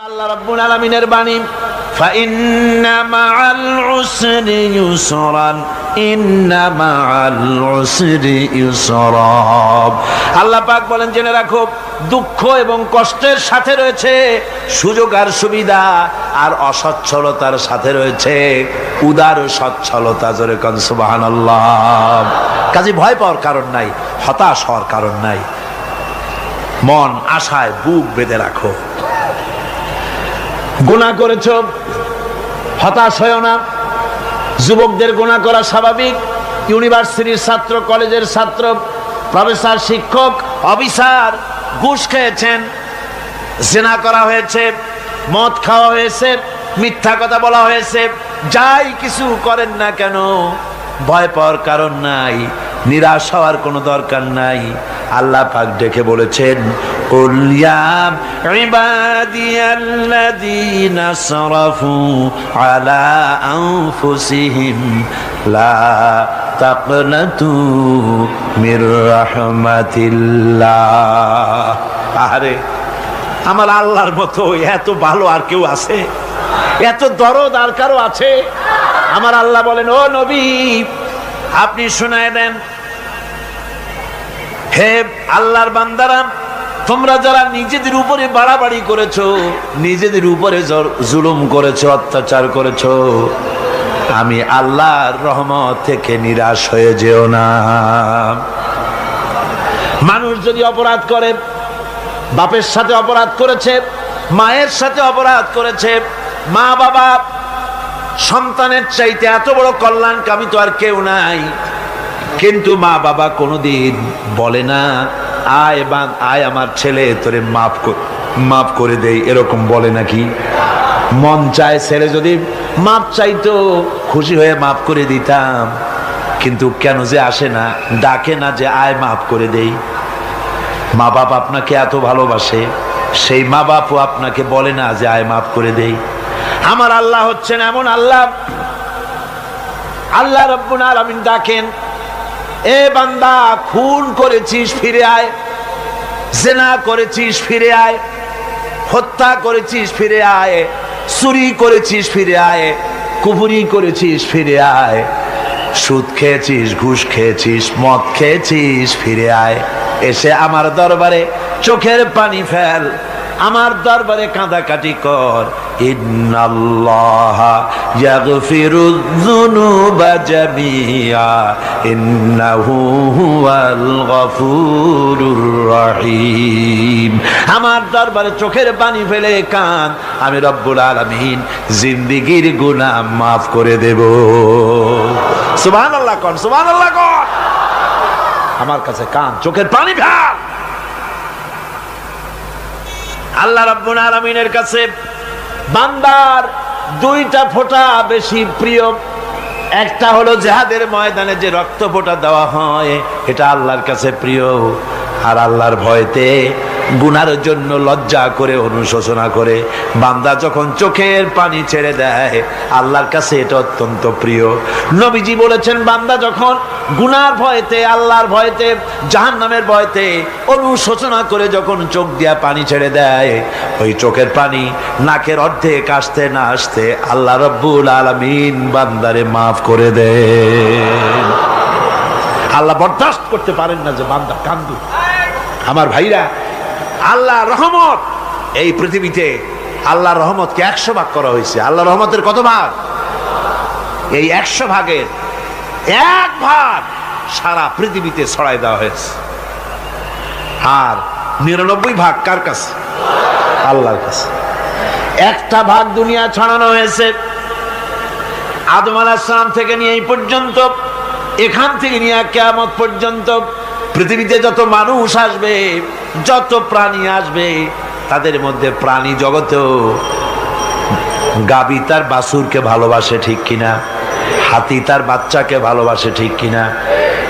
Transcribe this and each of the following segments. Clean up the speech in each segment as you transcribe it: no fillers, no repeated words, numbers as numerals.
আল্লাহ রাব্বুল আলামিনের বাণী ফাইন্না মাআল উসরি ইউসরান ইন্না মাআল উসরি ইউসরা। আল্লাহ পাক বলেন জেনে রাখো, দুঃখ এবং কষ্টের সাথে রয়েছে সুযোগ আর সুবিধা, আর অসচ্ছলতার সাথে রয়েছে উদার সচ্ছলতা। জোরে কোন সুবহানাল্লাহ। কাজে ভয় পাওয়ার কারণ নাই, হতাশ হওয়ার কারণ নাই। মন আশায় বুক বেঁধে রাখো। গুনাহ করেছো, হতাশ হয়ো না। যুবকদের গুনাহ করা স্বাভাবিক। ইউনিভার্সিটির ছাত্র, কলেজের ছাত্র, প্রফেসর, শিক্ষক, অফিসার ঘুষ খেয়েছেন, জিনা করা হয়েছে, মদ খাওয়া হয়েছে, মিথ্যা কথা বলা হয়েছে, যাই কিছু করেন না কেন ভয় পাওয়ার কারণ নাই, নিরাশ হওয়ার কোনো দরকার নাই। আল্লাহ পাক ডেকে বলেছেন, কুল ইয়া ইবাদিয়াল্লাযীনা আসরাফু আলা আনফুসিহিম লা তাকনাতু মির রাহমাতিল্লাহ। আরে আমার আল্লাহর মতো এত ভালো আর কেউ আছে? এত দরদ আর কারো আছে? আমার আল্লাহ বলেন, ও নবী আপনি শোনায় দেন, হে আল্লাহর বান্দারা, তোমরা যারা নিজেদের উপরে বাড়াবাড়ি করেছো, নিজেদের উপরে জুলুম করেছো, অত্যাচার করেছো, আমি আল্লাহর রহমত থেকে নিরাশ হয়ে যেও না। মানুষ যদি অপরাধ করে, বাপের সাথে অপরাধ করেছে, মায়ের সাথে অপরাধ করেছে, মা বাবা সন্তানের চাইতে এত বড় কল্যাণকামী তো আর কেউ নাই, কিন্তু মা বাবা কোনোদিন বলে না আয় আমার ছেলে তোরে মাফ করে দেই, এরকম বলে নাকি? মন চায় ছেলে যদি মাপ চাইতো, খুশি হয়ে মাফ করে দিতাম, কিন্তু কেন যে আসে না, ডাকে না যে আয় মাফ করে দেই। মা বাপ আপনাকে এত ভালোবাসে, সেই মা বাপও আপনাকে বলে না যে আয় মাফ করে দেই। আমার আল্লাহ হচ্ছেন এমন আল্লাহ, আল্লাহ রাব্বুল আলামিন ডাকেন, এ বান্দা খুন করেছিস ফিরে আয়, জিনা করেছিস ফিরে আয়, হত্যা করেছিস ফিরে আয়, চুরি করেছিস ফিরে আয়, কুফরি করেছিস ফিরে আয়, সুদ খেয়েছিস, ঘুষ খেয়েছিস, মদ খেয়েছিস ফিরে আয়। এসে আমার দরবারে চোখের পানি ফেল, আমার দরবারে কাঁদাকাটি কর। ইন্নাল্লাহা ইয়াগফিরুয যুনুবা জামিআ ইন্নাহু হুয়াল গফুরুর রহিম। আমার দরবারে চোখের পানি ফেলে কাঁদ, আমি রব্বুল আলামিন জিন্দেগীর গুনাহ মাফ করে দেব। সুবহানাল্লাহ কোন, সুবহানাল্লাহ কোন। আমার কাছে কাঁদ, চোখের পানি ফেল। আল্লাহ রাব্বুল আলামিনের কাছে বান্দার দুইটা ফোঁটা বেশি প্রিয়। একটা হলো জিহাদের ময়দানে যে রক্ত ফোঁটা দেওয়া হয়, এটা আল্লাহর কাছে প্রিয়। আর আল্লাহর ভয়তে গুনার জন্য লজ্জা করে, অনুশোচনা করে বান্দা যখন চোখের পানি ছেড়ে দেয়, আল্লাহর কাছে এটা অত্যন্ত প্রিয়। নবীজি বলেছেন, বান্দা যখন গুনার ভয়তে, আল্লাহর ভয়তে, জাহান্নামের ভয়তে অনুশোচনা করে যখন চোখ দিয়া পানি ছেড়ে দেয়, ওই চোখের পানি নাকের অর্ধেক আসতে না আসতে আল্লাহ রাব্বুল আলামিন বান্দারে মাফ করে দেন। আল্লাহ বরদাস্ত করতে পারেন না যে বান্দা কান্দু। আমার ভাইরা, আল্লাহ রহমত এই পৃথিবীতে, আল্লাহ রহমতকে 100 ভাগ করা হয়েছে। আল্লাহ রহমতের কত ভাগ? এই 100 ভাগের 1 ভাগ সারা পৃথিবীতে ছড়াই দেওয়া হয়েছে। আর 99 ভাগ কার কাছে? আল্লাহর কাছে। 1টা ভাগ দুনিয়া ছড়ানো হয়েছে আদম আলাইহিস সালাম থেকে নিয়ে এই পর্যন্ত, এখান থেকে নিয়ে কিয়ামত পর্যন্ত পৃথিবীতে যত মানুষ আসবে, যত প্রাণী আসবে, তাদের মধ্যে প্রাণী জগতেও গাবি তার বাছুরকে ভালোবাসে ঠিক কিনা, হাতি তার বাচ্চাকে ভালোবাসে ঠিক কিনা,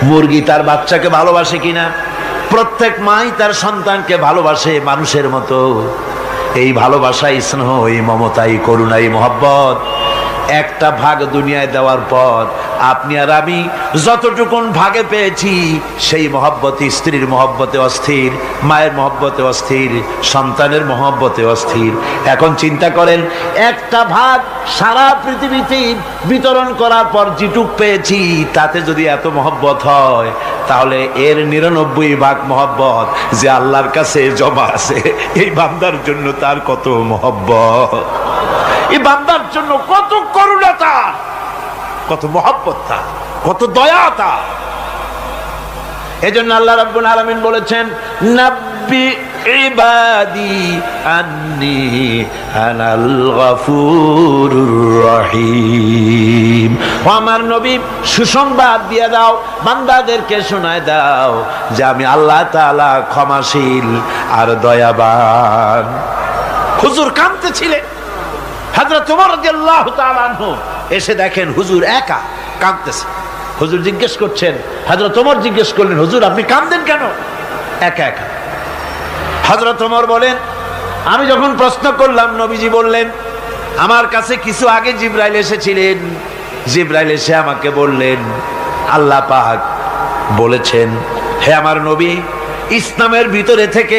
মুরগি তার বাচ্চাকে ভালোবাসে কিনা, প্রত্যেক মাই তার সন্তানকে ভালোবাসে মানুষের মতো। এই ভালোবাসা, স্নেহ, এই মমতা, এই করুণা, এই মহব্বত 1টা ভাগ দুনিয়ায় দেওয়ার পর আপনি আর আমি যতটুকুন ভাগে পেয়েছি সেই মহব্বতে, স্ত্রীর মহব্বতে অস্থির, মায়ের মহব্বতে অস্থির, সন্তানের মহব্বতে অস্থির। এখন চিন্তা করেন, একটা ভাগ সারা পৃথিবীতে বিতরণ করার পর যেটুক পেয়েছি তাতে যদি এত মহব্বত হয়, তাহলে এর 99 ভাগ মহব্বত যে আল্লাহর কাছে জমা আছে, এই বান্দার জন্য তার কত মহব্বত, এই বান্দার জন্য কত করুণা তার, কত মহব্বত তার, কত দয়া তার। এজন্য আল্লাহ রাব্বুল আলামিন বলেছেন, নাব্বি ইবাদি আন্নি আনাল গফুরুর রহিম। ও আমার নবী, সুসংবাদ দিয়ে দাও, বান্দাদেরকে শোনায় দাও যে আমি আল্লাহ তাআলা ক্ষমাশীল আর দয়াবান। হুজুর কাঁদতেছিলেন, হযরত ওমর রাদিয়াল্লাহু তাআলা আনহু এসে দেখেন হুজুর একা কাঁদতেছে। হুজুর জিজ্ঞেস করছেন, হযরত ওমর জিজ্ঞেস করলেন, হুজুর আপনি কাঁদেন কেন একা একা? হযরত ওমর বলেন, আমি যখন প্রশ্ন করলাম নবীজি বললেন, আমার কাছে কিছু আগে জিবরাইল এসেছিলেন, জিবরাইল এসে আমাকে বললেন আল্লাহ পাক বলেছেন, হে আমার নবী, ইসলামের ভিতরে থেকে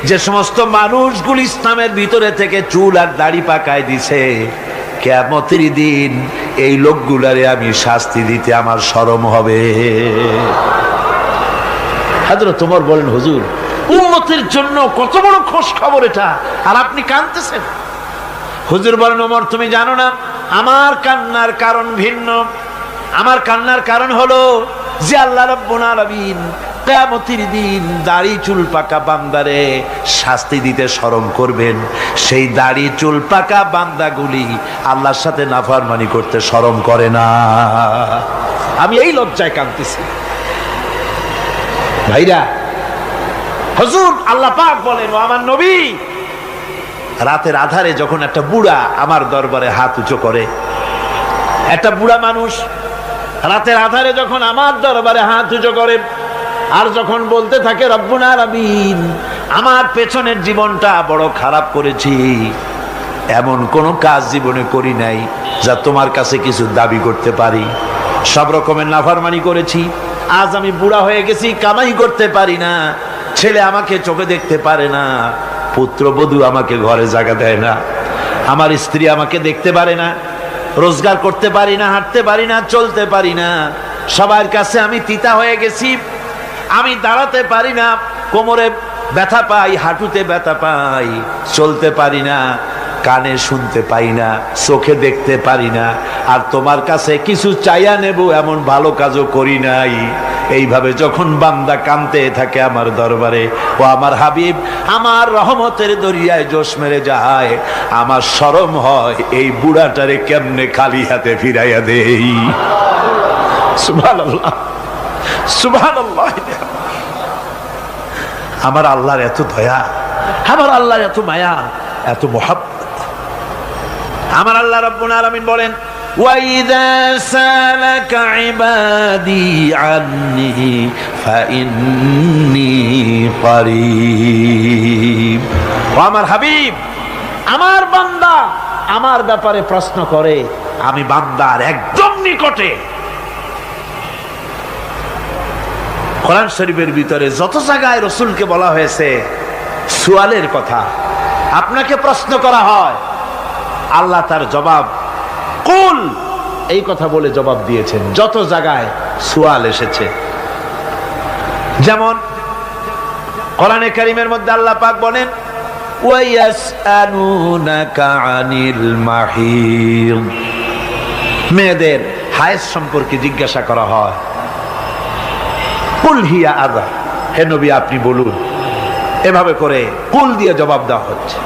যে সমস্ত মানুষগুলো ইসলামের ভিতরে থেকে চুল আর দাড়ি পাকায় দিছে, কিয়ামতের দিন এই লোকগুলারে আমি শাস্তি দিতে আমার শরম হবে। হযরত ওমর বলেন, হুজুর উম্মতের জন্য কত বড় খোঁজ খবর এটা, আর আপনি কাঁদতেছেন। হুজুর বলেন, ওমর তুমি জানো না আমার কান্নার কারণ ভিন্ন। আমার কান্নার কারণ হলো যে আল্লাহ রাব্বুল আলামিন কিয়ামতের দিন দাড়ি চুল পাকা বান্দারে শাস্তি দিতে শরম করবেন, সেই দাড়ি চুল পাকা বান্দাগুলি আল্লাহর সাথে নাফরমানি করতে শরম করে না। আমি এই লজ্জায় কাঁদতেছি। ভাইরা, হুজুর আল্লাহ পাক বলেন, ও আমার নবী, রাতের আধারে যখন একটা বুড়া আমার দরবারে হাত উঁচু করে, একটা বুড়া মানুষ রাতের আধারে যখন আমার দরবারে হাত উঁচু করে আর যখন বলতে থাকে, রব্বুল আলামিন আমার পেছনের জীবনটা বড় খারাপ করেছি, এমন কোন কাজ জীবনে করি নাই যা তোমার কাছে কিছু দাবি করতে পারি, সব রকমের নাফরমানি করেছি, আজ আমি বুড়া হয়ে গেছি, কামাই করতে পারি না, ছেলে আমাকে চোখে দেখতে পারে না, পুত্রবধূ আমাকে ঘরে জায়গা দেয় না, আমার স্ত্রী আমাকে দেখতে পারে না, রোজগার করতে পারি না, হাঁটতে পারি না, চলতে পারি না, সবার কাছে আমি তিতা হয়ে গেছি, আমি দাঁড়াতে পারি না, কোমরে ব্যথা পাই, হাঁটুতে ব্যথা পাই, চলতে পারি না, কানে শুনতে পাই না, চোখে দেখতে পারি না, আর তোমার কাছে কিছু চাইয়া নেব এমন ভালো কাজও করি নাই। এইভাবে যখন বান্দা কাঁদতে থাকে আমার দরবারে, ও আমার হাবিব আমার রহমতের দরিয়ায় জোশ মেরে যায়, আমার শরম হয় এই বুড়াটারে কেমনে খালি হাতে ফিরাইয়া দেই। সুবহানাল্লাহ, সুবহানাল্লাহ। আমার আল্লাহর এত দয়া, আমার আল্লাহর এত মায়া, এত মহব্বত। আমার আল্লাহ রাব্বুল আলামিন বলেন, وَإِذَا سَأَلَكَ عِبَادِي عَنِّي فَإِنِّي قَرِيبٌ। ও আমার হাবিব, আমার বান্দা আমার ব্যাপারে প্রশ্ন করে, আমি বান্দার একদম নিকটে। কোরআন শরীফের ভিতরে যত জায়গায় রাসূলকে বলা হয়েছে সুয়ালের কথা, আপনাকে প্রশ্ন করা হয়, আল্লাহ তার জবাব কুল এই কথা বলে জবাব দিয়েছেন। যত জায়গায় সুয়াল এসেছে, যেমন কোরআনে কারীমের মধ্যে আল্লাহ পাক বলেন, ওয়ায়াসআলুনাকা আনিল মাহিদ, মেয়েদের হায়েজ সম্পর্কে জিজ্ঞাসা করা হয়, কুল হিয়া আযা, হে নবী আপনি বলুন। এভাবে করে কুল দিয়ে জবাব দেওয়া হচ্ছে।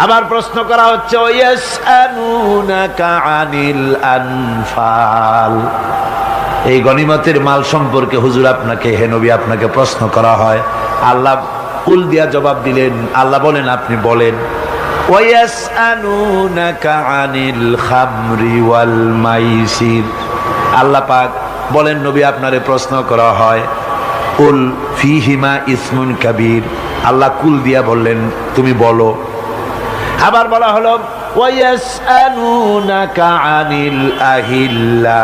আবার প্রশ্ন করা হচ্ছে, ওয়ায়াসআলুনাকা আনিল আনফাল, এই গনিমতের মাল সম্পর্কে হুজুর আপনাকে, হে নবী আপনাকে প্রশ্ন করা হয়। আল্লাহ কুল দিয়া জবাব দিলেন, আল্লাহ বলেন আপনি বলেন। ওয়ায়াসআলুনাকা আনিল খামরি ওয়াল মাইসির, আল্লাহ পাক বলেন নবী আপনারে প্রশ্ন করা হয়, কুল ফিহিমা ইসমুন কাবীর, আল্লাহ কুল দিয়া বললেন তুমি বলো। আবার বলা হলো ওয়ায়াসআলুনাকা আনিল আহিল্লা,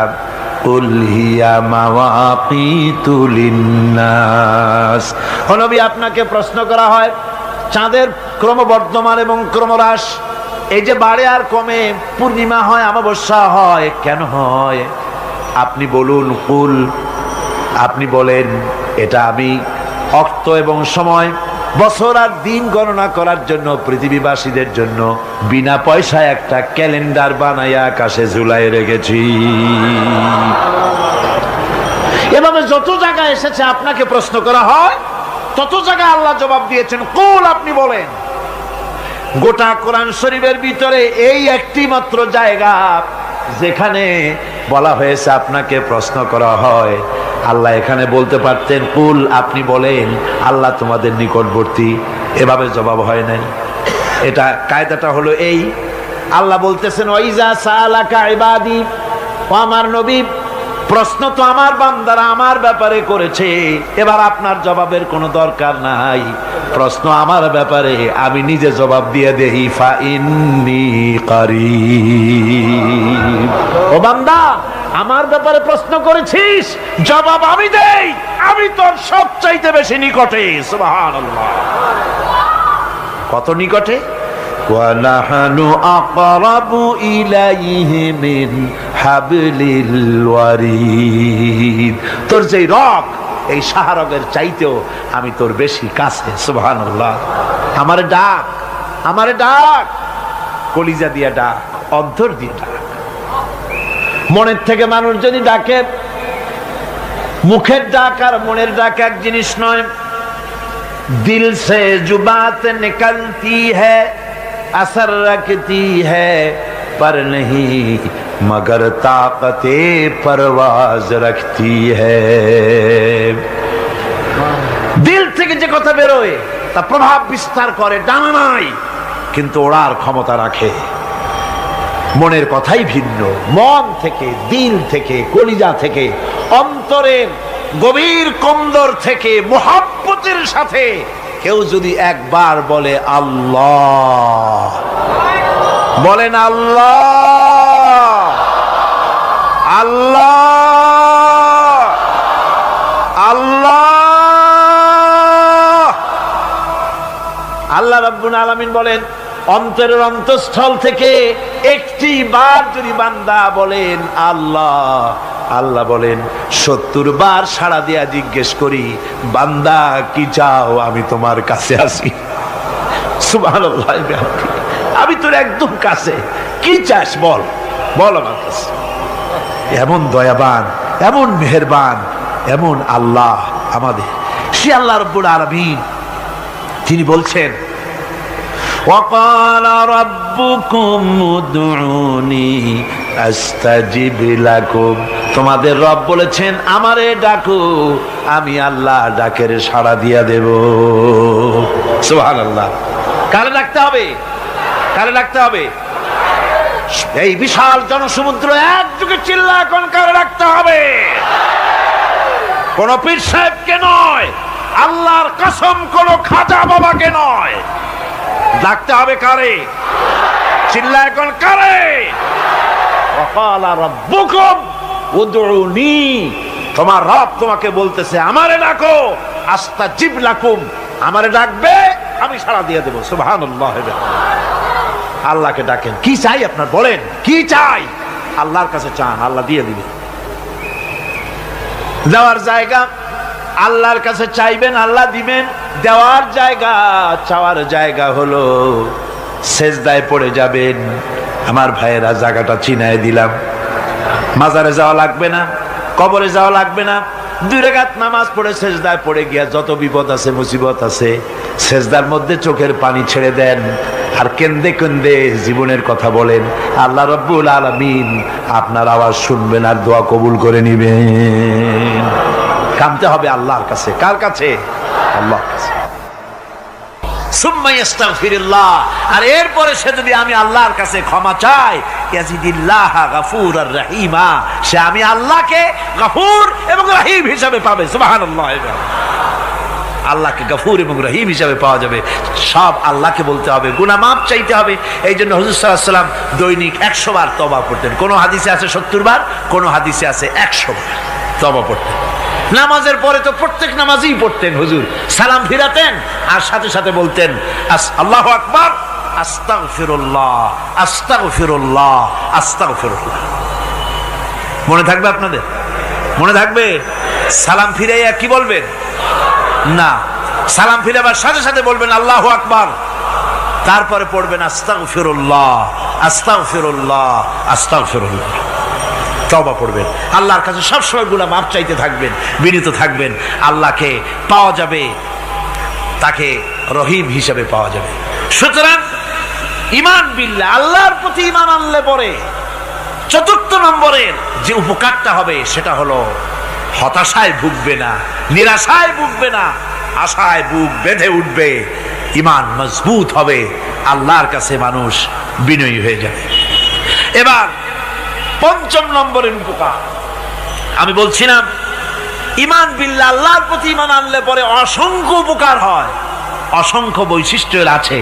কুল হিয়া মাওয়াকিতু লিন্নাস। ও নবী, আপনাকে প্রশ্ন করা হয় চাঁদের ক্রমবর্ধমান এবং ক্রমহ্রাস, এই যে বাড়ে আর কমে, পূর্ণিমা হয় অমাবস্যা হয়, কেন হয়? আপনি বলুন, কুল, আপনি বলেন, এটা আমি অক্ত এবং সময়, বছর আর দিন গণনা করার জন্য পৃথিবীবাসীদের জন্য বিনা পয়সায় একটা ক্যালেন্ডার বানাইয়া আকাশে ঝুলাই রেখেছি। এভাবে যত জায়গায় এসেছে আপনাকে প্রশ্ন করা হয়, তত জায়গায় আল্লাহ জবাব দিয়েছেন কুল, আপনি বলেন। গোটা কোরআন শরীফের ভিতরে এই একটি মাত্র জায়গা যেখানে বলা হয়েছে আপনাকে প্রশ্ন করা হয়। আল্লাহ এখানে বলতে পারতেন কুল, আপনি বলেন, আল্লাহ তোমাদের নিকটবর্তী, এভাবে জবাব হয় নাই। এটা কায়দাটা হলো এই, আল্লাহ বলতেছেন ওয়াইজা সালাকা ইবাদি, ও আমার নবী, প্রশ্ন তো আমার বান্দারা আমার ব্যাপারে করেছে, এবার আপনার জবাবের কোনো দরকার নাই। প্রশ্ন আমার ব্যাপারে, আমি নিজে জবাব দিয়ে দেই, ফা ইন্নী কারীব। ও বান্দা, আমার ব্যাপারে প্রশ্ন করেছিস, জবাব আমি দেই, আমি তোর সবচাইতে বেশি নিকটে। সুবহানাল্লাহ, কত নিকটে? ওয়া নাহনু আকরাবু ইলাইহি মিন হাবলিল ওয়ারিদ। তোর যে রগ, এই শাহরগের চাইতেও আমি তোর বেশি কাছে। সুবহানাল্লাহ। আমারে ডাক, আমারে ডাক, কলিজা দিয়া ডাক, অন্তর দিয়ে ডাক। মনের থেকে মানুষ যদি ডাকে, মুখের ডাক আর মনের ডাক এক জিনিস নয়। দিল সে जो बात निकलती है असर रखती है पर नहीं मगर ताकते परवाज रखती है। দিল থেকে যে কথা বেরোয় তা প্রভাব বিস্তার করে, ডানা নাই কিন্তু ওড়ার ক্ষমতা রাখে। মনের কথাই ভিন্ন। মন থেকে, দিল থেকে, কলিজা থেকে, অন্তরের গভীর কন্দর থেকে মুহাব্বতের সাথে কেউ যদি একবার বলে আল্লাহ, বলেন আল্লাহ, আল্লাহ, আল্লাহ। আল্লাহ রাব্বুল আলামিন বলেন, অন্তরের অন্তঃস্থল থেকে একটি বার যদি বান্দা বলেন আল্লাহ, আল্লাহ বলেন 70 বার সাড়া দিয়া জিজ্ঞেস করি, বান্দা কি চাও, আমি তোমার কাছে আসি। সুবহানাল্লাহ, আমি তোর একদম কাছে, কি চাস বল, বল আমার কাছে। এমন দয়াবান, এমন মেহেরবান, এমন আল্লাহ আমাদের। সে আল্লাহ রাব্বুল আলামিন, তিনি বলছেন وقال ربكم ادعوني استجب لكم। তোমাদের রব বলেছেন আমারে ডাকো, আমি আল্লাহ ডাকের সাড়া দিয়া দেব। সুবহানাল্লাহ। কারে ডাকতে হবে? কারে ডাকতে হবে? এই বিশাল জনসমুদ্র একযোগে চিল্লা এখন কারে ডাকতে হবে? কোন পীর সাহেবকে নয়, আল্লাহর কসম কোন খাজা বাবাকে নয়, ডাকতে হবে কারে? চিল্লা এখন কারে? ওয়াকালা রাব্বুকুম উদউনি, তোমার রব তোমাকে বলতেছে আমারে ডাকো, আস্তাজিব লাকুম, আমারে ডাকবে আমি সাড়া দিয়ে দেব। সুবহানাল্লাহ। আল্লাহকে ডাকেন, কি চাই আপনার বলেন, কি চাই? আল্লাহর কাছে চান, আল্লাহ দিয়ে দিবেন। যাওয়ার জায়গা আল্লাহর কাছে চাইবেন, আল্লাহ দিবেন। দেওয়ার জায়গা, চাওয়ার জায়গা হলো সেজদায় পড়ে যাবেন। আমার ভাইয়েরা, জায়গাটা চিনায় দিলাম। মাজারে যাওয়া লাগবে না, কবরে যাওয়া লাগবে না। 2 রাকাত নামাজ পড়ে সেজদায় পড়ে গিয়া যত বিপদ আছে, মুসিবত আছে, সেজদার মধ্যে চোখের পানি ছেড়ে দেন আর কেন্দে কেন্দে জীবনের কথা বলেন। আল্লাহ রাব্বুল আলামিন আপনার আওয়াজ শুনবেন আর দোয়া কবুল করে নিবেন। কামতে হবে আল্লাহর কাছে। কার কাছে? আল্লাহর কাছে। সুম্মা ইস্তাগফিরুল্লাহ, আর এরপরে সে যদি আমি আল্লাহর কাছে ক্ষমা চাই, ইয়াজিদিল্লাহ গফুরার রহিমা, সে আমি আল্লাহকে গফুর এবং রহিম হিসাবে পাবে। সুবহানাল্লাহ। আল্লাহকে গফুর এবং রহিম হিসাবে পাওয়া যাবে। সব আল্লাহকে বলতে হবে, গুনাহ মাফ চাইতে হবে। এই জন্য হুজুর সাল্লাল্লাহু আলাইহি ওয়াসাল্লাম দৈনিক 100 বার তওবা পড়তেন। কোন হাদিসে আছে 70 বার, কোন হাদিসে আছে 100 বার তওবা পড়তেন। নামাজের পরে তো প্রত্যেক নামাজেই পড়তেন হুজুর, সালাম ফিরাতেন আর সাথে সাথে বলতেন আল্লাহু আকবার, আস্তাগফিরুল্লাহ, আস্তাগফিরুল্লাহ, আস্তাগফিরুল্লাহ। মনে থাকবে আপনাদের? মনে থাকবে? সালাম ফিরাইয়া কি বলবেন? না, সালাম ফিরাবার সাথে সাথে বলবেন আল্লাহু আকবার, তারপরে পড়বেন আস্তাগফিরুল্লাহ, আস্তাগফিরুল্লাহ, আস্তাগফিরুল্লাহ। তওবা পড়বেন, আল্লাহর কাছে সবসময় গুনাহ মাফ চাইতে থাকবেন, বিনীত থাকবেন। আল্লাহকে পাওয়া যাবে, তাকে রহিম হিসেবে পাওয়া যাবে। সুতরাং ঈমান বিল্লাহ, আল্লাহর প্রতি ঈমান আনলে পরে চতুর্থ নম্বরের যে উপকারটা হবে সেটা হলো হতাশায় ভুগবে না, নিরাশায় ভুগবে না, আশায় বুক বেঁধে উঠবে, ঈমান মজবুত হবে, আল্লাহর কাছে মানুষ বিনয়ী হয়ে যাবে। এবার পঞ্চম নম্বরের উপকার আমি বলছিলাম, ঈমান বিল্লাহ, আল্লাহর প্রতি ঈমান আনলে পরে অসংখ্য উপকার হয়, অসংখ্য বৈশিষ্ট্য আছে।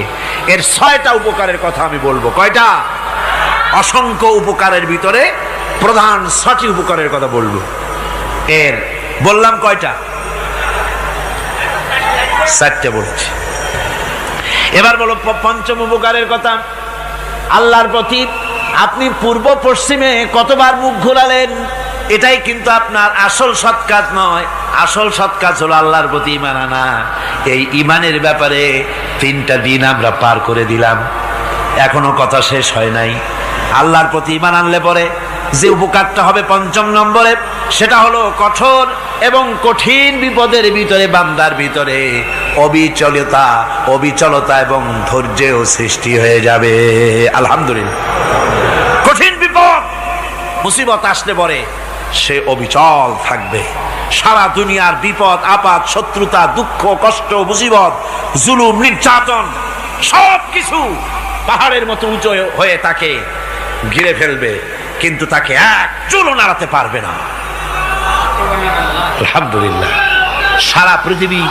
এর 6টা উপকারের কথা আমি বলবো। কয়টা? অসংখ্য উপকারের ভিতরে প্রধান 6টি উপকারের কথা বলবো। এর বললাম কয়টা? 4টে বলছি। এবার বলো পঞ্চম উপকারের কথা। আল্লাহর প্রতি আপনি পূর্ব পশ্চিমে কতবার মুখ ঘোরালেন, এটাই কিন্তু আপনার আসল সৎ কাজ নয়। আসল সৎ কাজ হলো আল্লাহর প্রতি ঈমান আনা। এই ঈমানের ব্যাপারে 3টা দিন আমরা পার করে দিলাম, এখনো কথা শেষ হয় নাই। আল্লাহর প্রতি ঈমান আনলে পরে যে উপকারটা হবে পঞ্চম নম্বরে, সেটা হলো কঠোর এবং কঠিন বিপদের ভিতরে বান্দার ভিতরে অবিচলতা এবং ধৈর্যের সৃষ্টি হয়ে যাবে। আলহামদুলিল্লাহ। কঠিন বিপদ মুসিবত আসলে পরে সে অবিচল থাকবে। সারা দুনিয়ার বিপদ আপদ, শত্রুতা, দুঃখ, কষ্ট, মুসিবত, জুলুম, নির্যাতন সবকিছু পাহাড়ের মতো উঁচু হয়ে তাকে ঘিরে ফেলবে, কিন্তু তাকে এক চুলও নাড়াতে পারবে না। আলহামদুলিল্লাহ। সারা পৃথিবী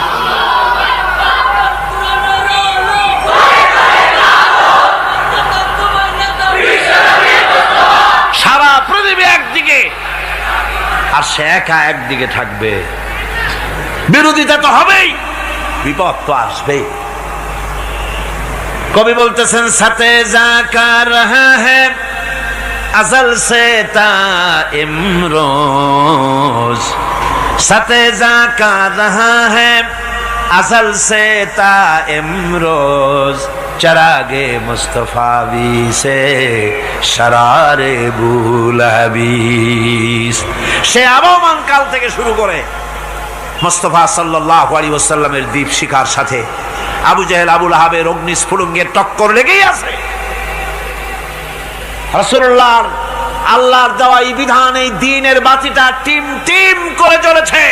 একদিকে আর সে একা একদিকে থাকবে। বিরোধিতা তো হবেই, বিপদ তো আসবেই। কবি বলতেছেন, সাথে জাকা রহা হ্যায় আজল সে তা ইমরোজ, সাথে জাকা রহা হ্যায় আজল সে তা ইমরোজ, চরাগে মুস্তফাবি সে শরারে বুলহাবিস। সে আবহমান কাল থেকে শুরু করে মুস্তাফা সাল্লাল্লাহু আলাইহি ওয়াসাল্লামের দীপ শিখার সাথে আবু জেহেল, আবু লাহাবের অগ্নিস্ফুলিঙ্গের টক্কর লেগেই আছে। রাসূলুল্লাহর আল্লাহর দেওয়া এই বিধান, এই দ্বীনের বাতিটা টিম টিম করে জ্বলেছে।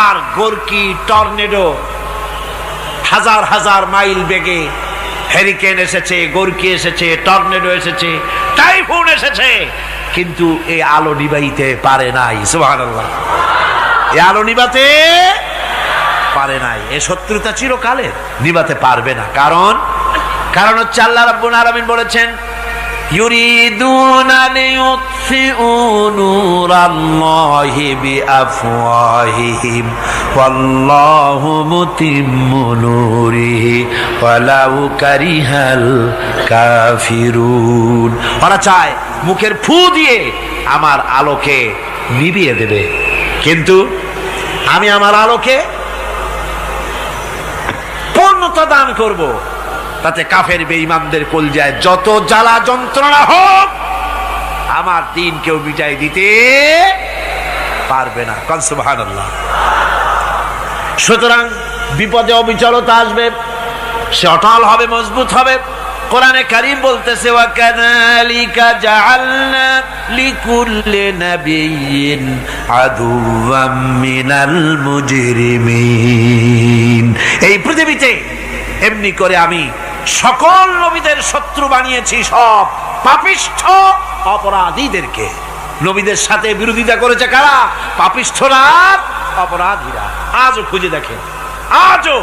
আর গোরকি, টর্নেডো, হাজার হাজার মাইল বেগে হেরিকেন এসেছে, গোরকি এসেছে, টর্নেডো এসেছে, টাইফুন এসেছে, কিন্তু এই আলো নিবাইতে পারে নাই। সুবহানাল্লাহ। এই আলো নিবাতে পারে নাই। এই শত্রুতা চিরকালের, নিবাতে পারবে না। কারণ হচ্ছে আল্লাহ রাব্বুল আলামিন বলেছেন, ইউরিদুনা লিইউতফিউ নূরাল্লাহি বিআফওয়াহিহিম ওয়াল্লাহু মুতিম্মু নূরিহি ওয়ালাউ কারিহাল কাফিরুন। ওরা চায় মুখের ফু দিয়ে আমার আলোকে নিভিয়ে দেবে, কিন্তু আমি আমার আলোকে পূর্ণতা দান করব। তাতে কাফের বেঈমানদের কলজায় যত জ্বালা যন্ত্রণা হোক, আমার দিন কেউ মিটাই দিতে পারবে না। সুবহানাল্লাহ। সুতরাং বিপদে অবিচলতা আসবে, সে অটল হবে, মজবুত হবে। কোরআনে কারীম বলতেছে, ওয়া কাযালিকা জাআলনা লিকুল্লি নাবিয়্যিন আদুওয়াম মিনাল মুজরিমিন। এই পৃথিবীতে এমনি করে আমি সকল নবীদের শত্রু বানিয়েছি, সব পাপিষ্ঠ অপরাধীদেরকে। নবীদের সাথে বিরোধিতা করেছে কারা? পাপিষ্ঠরা, অপরাধীরা। আজও খুঁজে দেখেন আজও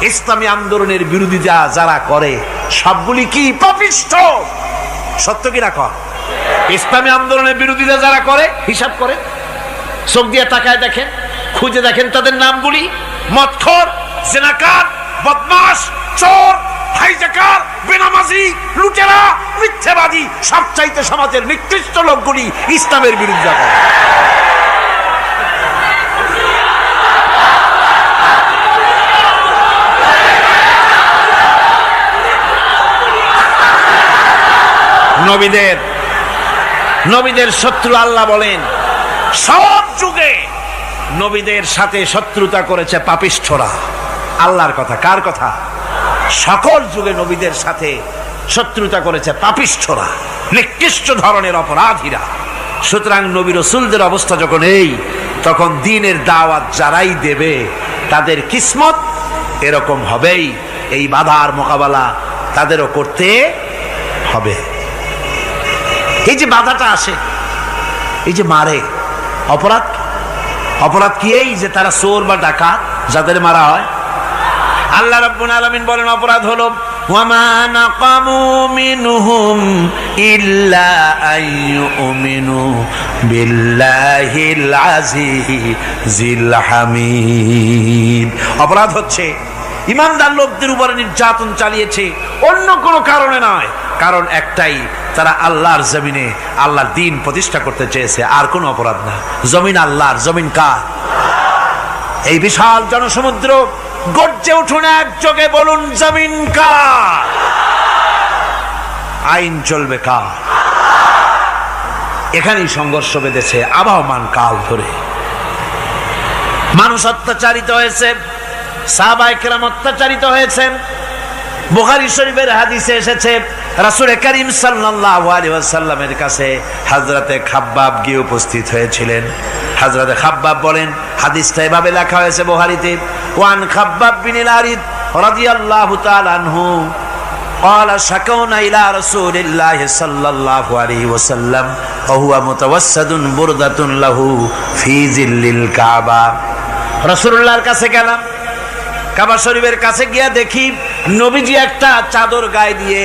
ইসলামী আন্দোলনের বিরোধিতা যারা করে সবগুলি কি পাপিষ্ঠ। সত্য কি না কর? ইসলামী আন্দোলনের বিরোধিতা যারা করে হিসাব করে, চোখ দিয়ে তাকায় দেখেন, খুঁজে দেখেন তাদের নামগুলি। মদখোর, জেনাকার, বদমাশ, চোর, হাইজাকার, বেনামাজি, লুটেরা, মিথ্যাবাদী, সবচাইতে সমাজের নিকৃষ্ট লোকগুলি ইসলামের বিরোধিতা করে। নবীদের শত্রু আল্লাহ বলেন সব যুগে নবীদের সাথে শত্রুতা করেছে পাপিষ্ঠরা। আল্লাহর কথা, কার কথা? সকল যুগে নবীদের সাথে শত্রুতা করেছে পাপিষ্ঠরা, নিকৃষ্ট ধরনের অপরাধীরা। সুতরাং নবী রাসূলদের অবস্থা যখন এই, তখন দ্বীনের দাওয়াত যারাই দেবে তাদের কিসমত এরকম হবেই। এই বাধার মোকাবেলা তাদেরও করতে হবে। এই যে বাধাটা আসে, এই যে মারে, অপরাধ কি? এই যে তারা চোর বা ডাকাত যাদের মারা হয়। আল্লাহ রাব্বুল আলামিন বলেন অপরাধ হলো ওয়ামা নাকামু মিনহুম ইল্লা আইয়ুমিনু বিল্লাহিল আজিজিল হামিদ। অপরাধ হচ্ছে ইমানদার লোকদের উপরে নির্যাতন চালিয়েছে, অন্য কোনো কারণে নয়। কারণ একটাই, তারা আল্লাহর জমিনে আল্লাহর দ্বীন প্রতিষ্ঠা করতে চেয়েছে, আর কোনো অপরাধ না। জমিন আল্লাহর, জমিন কার? এই বিশাল জনসমুদ্র গর্জে উঠুন একযোগে, বলুন জমিন কার? আইন চলবে কার? এখানেই সংঘর্ষ বেঁধেছে আবহমান কাল ধরে। মানুষ অত্যাচারিত হয়েছে, সাহাবায়ে কেরাম অত্যাচারিত হয়েছেন। বুখারী শরীফের হাদিসে এসেছে রাসূল করিম সাল্লাল্লাহু আলাইহি ওয়াসাল্লামের কাছে হযরতে খাব্বাব গিয়ে উপস্থিত হয়েছিলেন। হযরতে খাব্বাব বলেন, হাদিসটা এভাবে লেখা হয়েছে বুখারীতে, ওয়ান খাব্বাব বিন আরিদ রাদিয়াল্লাহু তাআলা আনহু قال شكونا إلى رسول الله صلى الله عليه وسلم وهو متوسد بردة له في ظل الكعبة। রাসূলুল্লাহর কাছে গেলাম, কাবা শরীফের কাছে গিয়ে দেখি নবীজি একটা চাদর গায়ে দিয়ে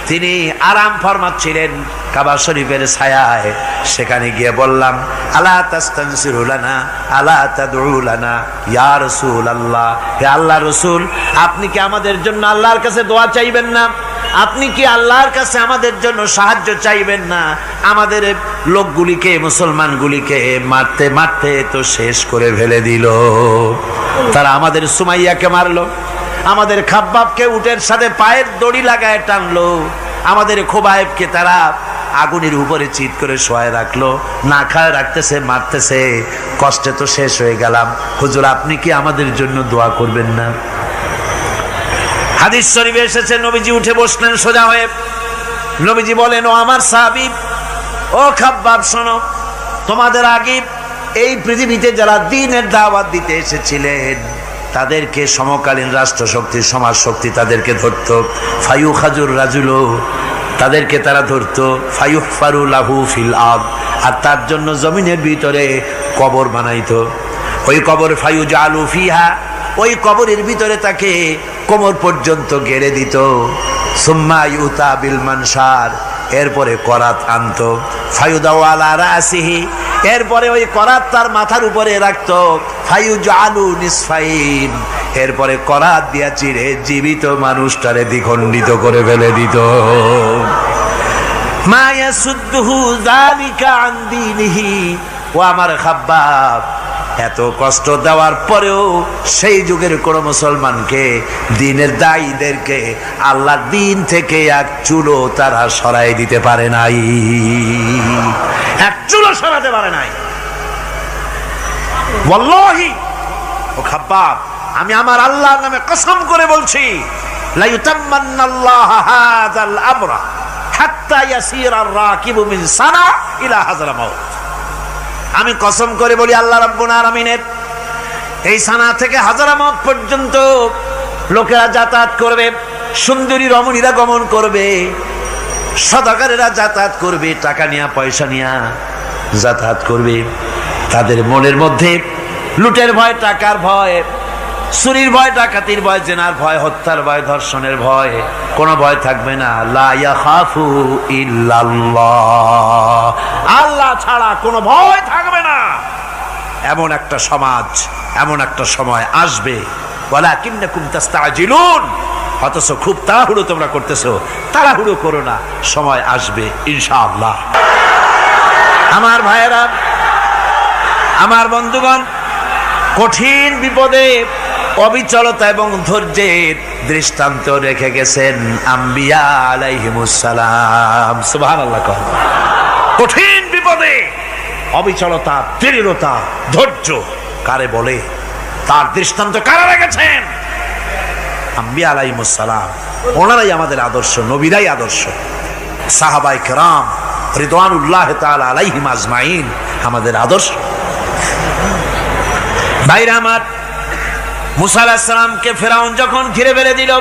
তিনি আরাম ফরমাচ্ছিলেন কাবা শরীফের ছায়ায়। সেখানে গিয়ে বললাম, আলা তাস্তানসিরু লানা আলা তাদউ লানা ইয়া রাসূলুল্লাহ, হে আল্লাহর রাসূল, আপনি কি আমাদের জন্য আল্লাহর কাছে দোয়া চাইবেন না? আপনি কি আল্লাহর কাছে আমাদের জন্য সাহায্য চাইবেন না? আমাদের লোকগুলিকে, মুসলমানগুলিকে মারতে মারতে তো শেষ করে ফেলে দিল। তারা আমাদের সুমাইয়াকে মারলো, আমাদের খাব্বাবকে উটের সাথে পায়ের দড়ি লাগায় টানলো, আমাদের খোবায়েবকে তারা আগুনের উপরে চিৎ করে শোয়ায় রাখলো, না খায় রাখতেছে, মারতেছে, কষ্টে তো শেষ হয়ে গেলাম। হুজুর, আপনি কি আমাদের জন্য দোয়া করবেন না? হাদিস শরীফে এসেছে নবীজি উঠে বসলেন সোজা হয়ে। নবীজি বলেন, ও আমার সাহাবী, ও খাব্বাব, শোনো, তোমাদের আগে এই পৃথিবীতে যারা দ্বীনের দাওয়াত দিতে এসেছিলেন তাদেরকে সমকালীন রাষ্ট্রশক্তি, সমাজ শক্তি তাদেরকে ধরতো। ফায়ু খাজুর রাজুলো, তাদেরকে তারা ধরতো। ফায়ুহফারু লাহু ফিল আরদ, আর তার জন্য জমিনের ভিতরে কবর বানাইতো। ওই কবর ফায়ু জালু ফিহা, ওই কবরের ভিতরে তাকে কোমর পর্যন্ত গেড়ে দিত। সুম্মা ইউতা বিল মানসার, এরপরে করাত আনতো। ফায়ুদাউ আলা রাসিহি, এরপরে ওই করাত তার মাথার উপরে রাখতো। ফায়ুজালু নিসফাইন, এরপরে করাত দিয়া চিরে জীবিত মানুষটারে দ্বিখণ্ডিত করে ফেলে দিত। মা ইয়াসুদ্দুহু যালিকা আন দীনিহি। ও আমার খাব্বাব, এত কষ্ট দেওয়ার পরেও সেই যুগের কোন মুসলমানকে, দ্বীনের দায়ীদেরকে আল্লাহর দ্বীন থেকে এক চুলো তারা সরাই দিতে পারে নাই, এক চুলো সরাতে পারে নাই। ওয়াল্লাহি, ও খাব্বাব, আমি আমার আল্লাহর নামে কসম করে বলছি, লা ইউতাম্মান্নাল্লাহু হাযাল আমরা হাত্তা ইয়াসিরার রাকিবু মিন সানা ইলা হাযরামাউত। আমি কসম করে বলি, আল্লাহ রাব্বুল আলামিনের এই সানা থেকে হাজারামাউত পর্যন্ত লোকেরা যাতায়াত করবে, সুন্দরী রমণীরা গমন করবে, সদাগরেরা যাতায়াত করবে, টাকা নিয়া পয়সা নিয়া যাতায়াত করবে। তাদের মনের মধ্যে লুটের ভয়, টাকার ভয়, চুরির ভয়, ডাকাতির ভয়, জেনার ভয়, হত্যার ভয়, ধর্ষণের ভয়, কোনো ভয় থাকবে না। লা ইয়াখাফু ইল্লাল্লাহ, আল্লাহ ছাড়া কোনো ভয় থাকবে না। এমন একটা সমাজ, এমন একটা সময় আসবে। ওয়ালাকিন্নাকুম তাস্তাজিলুন, অথচ খুব তাড়াহুড়ো তোমরা করতেছো। তাড়াহুড়ো করো না, সময় আসবে ইনশাআল্লাহ। আমার ভাইয়েরা, আমার বন্ধুগণ, কঠিন বিপদে অবিচলতা এবং ধৈর্যের দৃষ্টান্ত রেখে গেছেন আম্বিয়া আলাইহিমুস সালাম। সুবহানাল্লাহ। কঠিন বিপদে অবিচলতা, দৃঢ়তা, ধৈর্য কারে বলে, তার দৃষ্টান্ত কারা রেখেছেন? আম্বিয়া আলাইহিমুস সালাম। ওনারাই আমাদের আদর্শ, নবীরাই আদর্শ। সাহাবায়ে কেরাম রিদওয়ানুল্লাহ তাআলা আলাইহিম আজমাইন আমাদের আদর্শ। ভাইরা আমার, মুসা আলাইহিস সালামকে ফেরাউন যখন ঘিরে ফেলে দিল,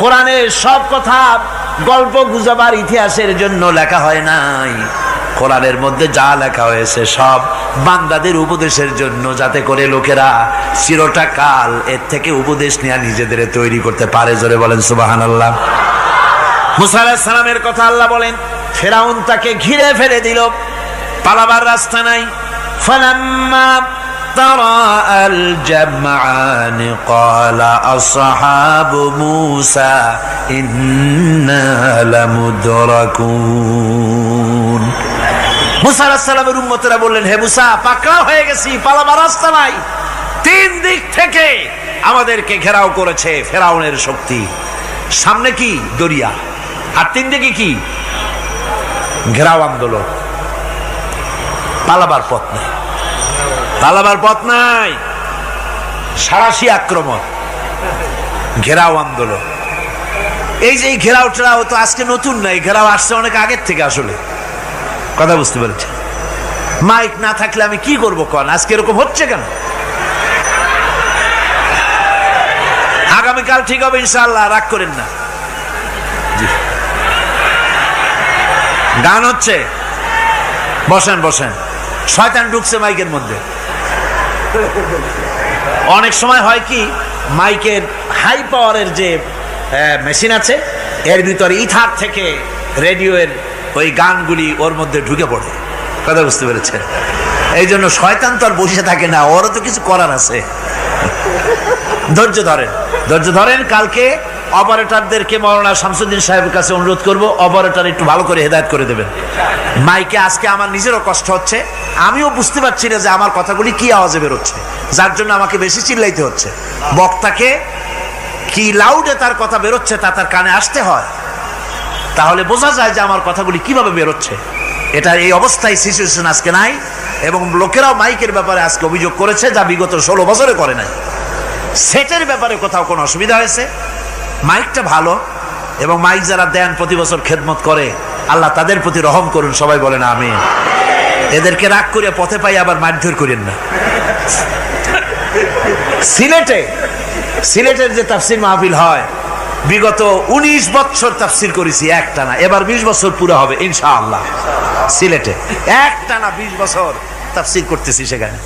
কোরআনের সব কথা গল্প গুজবার ইতিহাসের জন্য লেখা হয় নাই। কোরআনের মধ্যে যা লেখা হয়েছে সব বান্দাদের উপদেশের জন্য, যাতে করে লোকেরা চিরটা কাল এর থেকে উপদেশ নিয়ে নিজেদের তৈরি করতে পারে। জোরে বলেন সুবহানাল্লাহ। মুসা আলাইহিস সালামের কথা আল্লাহ বলেন, ফেরাউন তাকে ঘিরে ফেলে দিল, পালাবার রাস্তা নাই। ফালাম্মা ترى الجمعان قال أصحاب موسى إنا لمدركون। মুসা আলাইহিস সালামের উম্মতেরা বললেন, হে মুসা, পাকড়াও হয়ে গেছি, পালাবার রাস্তা নাই। তিন দিক থেকে আমাদেরকে ঘেরাও করেছে ফেরাউনের শক্তি। সামনে কি? দরিয়া, আর তিন দিকে কি? ঘেরাও আন্দোলন। পালাবার পথ নাই, পালাবার পথ নাই। সারাশি আক্রমণ, ঘেরাও আন্দোলন। এই যে ঘেরাও টেরাও তো আজকে নতুন নাই, ঘেরাও আসছে অনেক আগের থেকে। আসলে কথা বুঝতে পেরেছি। মাইক না থাকলে আমি কি করবো কন? আজকে এরকম হচ্ছে কেন? আগামীকাল ঠিক হবে ইনশাআল্লাহ, রাগ করেন না। গান হচ্ছে, বসেন বসেন। শয়তান ঢুকছে মাইকের মধ্যে। অনেক সময় হয় কি, মাইকের হাই পাওয়ারের যে মেশিন আছে, এর ভিতরে ইথার থেকে রেডিওর ওই গানগুলি ওর মধ্যে ঢুকে পড়ে। কথা বুঝতে পেরেছেন? এই জন্য শয়তান তো আর বসে থাকে না, ওরও তো কিছু করার আছে। ধৈর্য ধরেন, ধৈর্য ধরেন। কালকে অপারেটরদেরকে মাওলানা শামসুদ্দিন সাহেবের কাছে অনুরোধ করব, অপারেটর একটু ভালো করে হেদায়েত করে দেবেন। মাইকে আজকে আমার নিজেরও কষ্ট হচ্ছে, আমিও বুঝতে পারছি না যে আমার কথাগুলি কি আওয়াজে বেরোচ্ছে, যার জন্য আমাকে বেশি চিল্লাইতে হচ্ছে। বক্তাকে কি লাউডে তার কথা বেরোচ্ছে তা তার কানে আসতে হয়, তাহলে বোঝা যায় যে আমার কথাগুলি কিভাবে বেরোচ্ছে। এটা এই অবস্থায় সিচুয়েশন আজকে নাই, এবং লোকেরাও মাইকের ব্যাপারে আজকে অভিযোগ করেছে, যা বিগত 16 বছরে করে নাই। সেটের ব্যাপারে কোথাও কোনো অসুবিধা হয়েছে? মাইকটা ভালো, এবং মাইক যারা দেন প্রতি বছর খেদমত করে, আল্লাহ তাদের প্রতি রহম করুন। সবাই বলেন আমিন। এদেরকে রাগ করে পথে পাই আবার মারধর করেন না। সিলেটের যে তাফসির মাহফিল হয়, বিগত 19 বছর তাফসির করেছি একটানা, এবার 20 বছর পুরো হবে ইনশাআল্লাহ। সিলেটে একটানা 20 বছর তাফসির করতেছি সেখানে।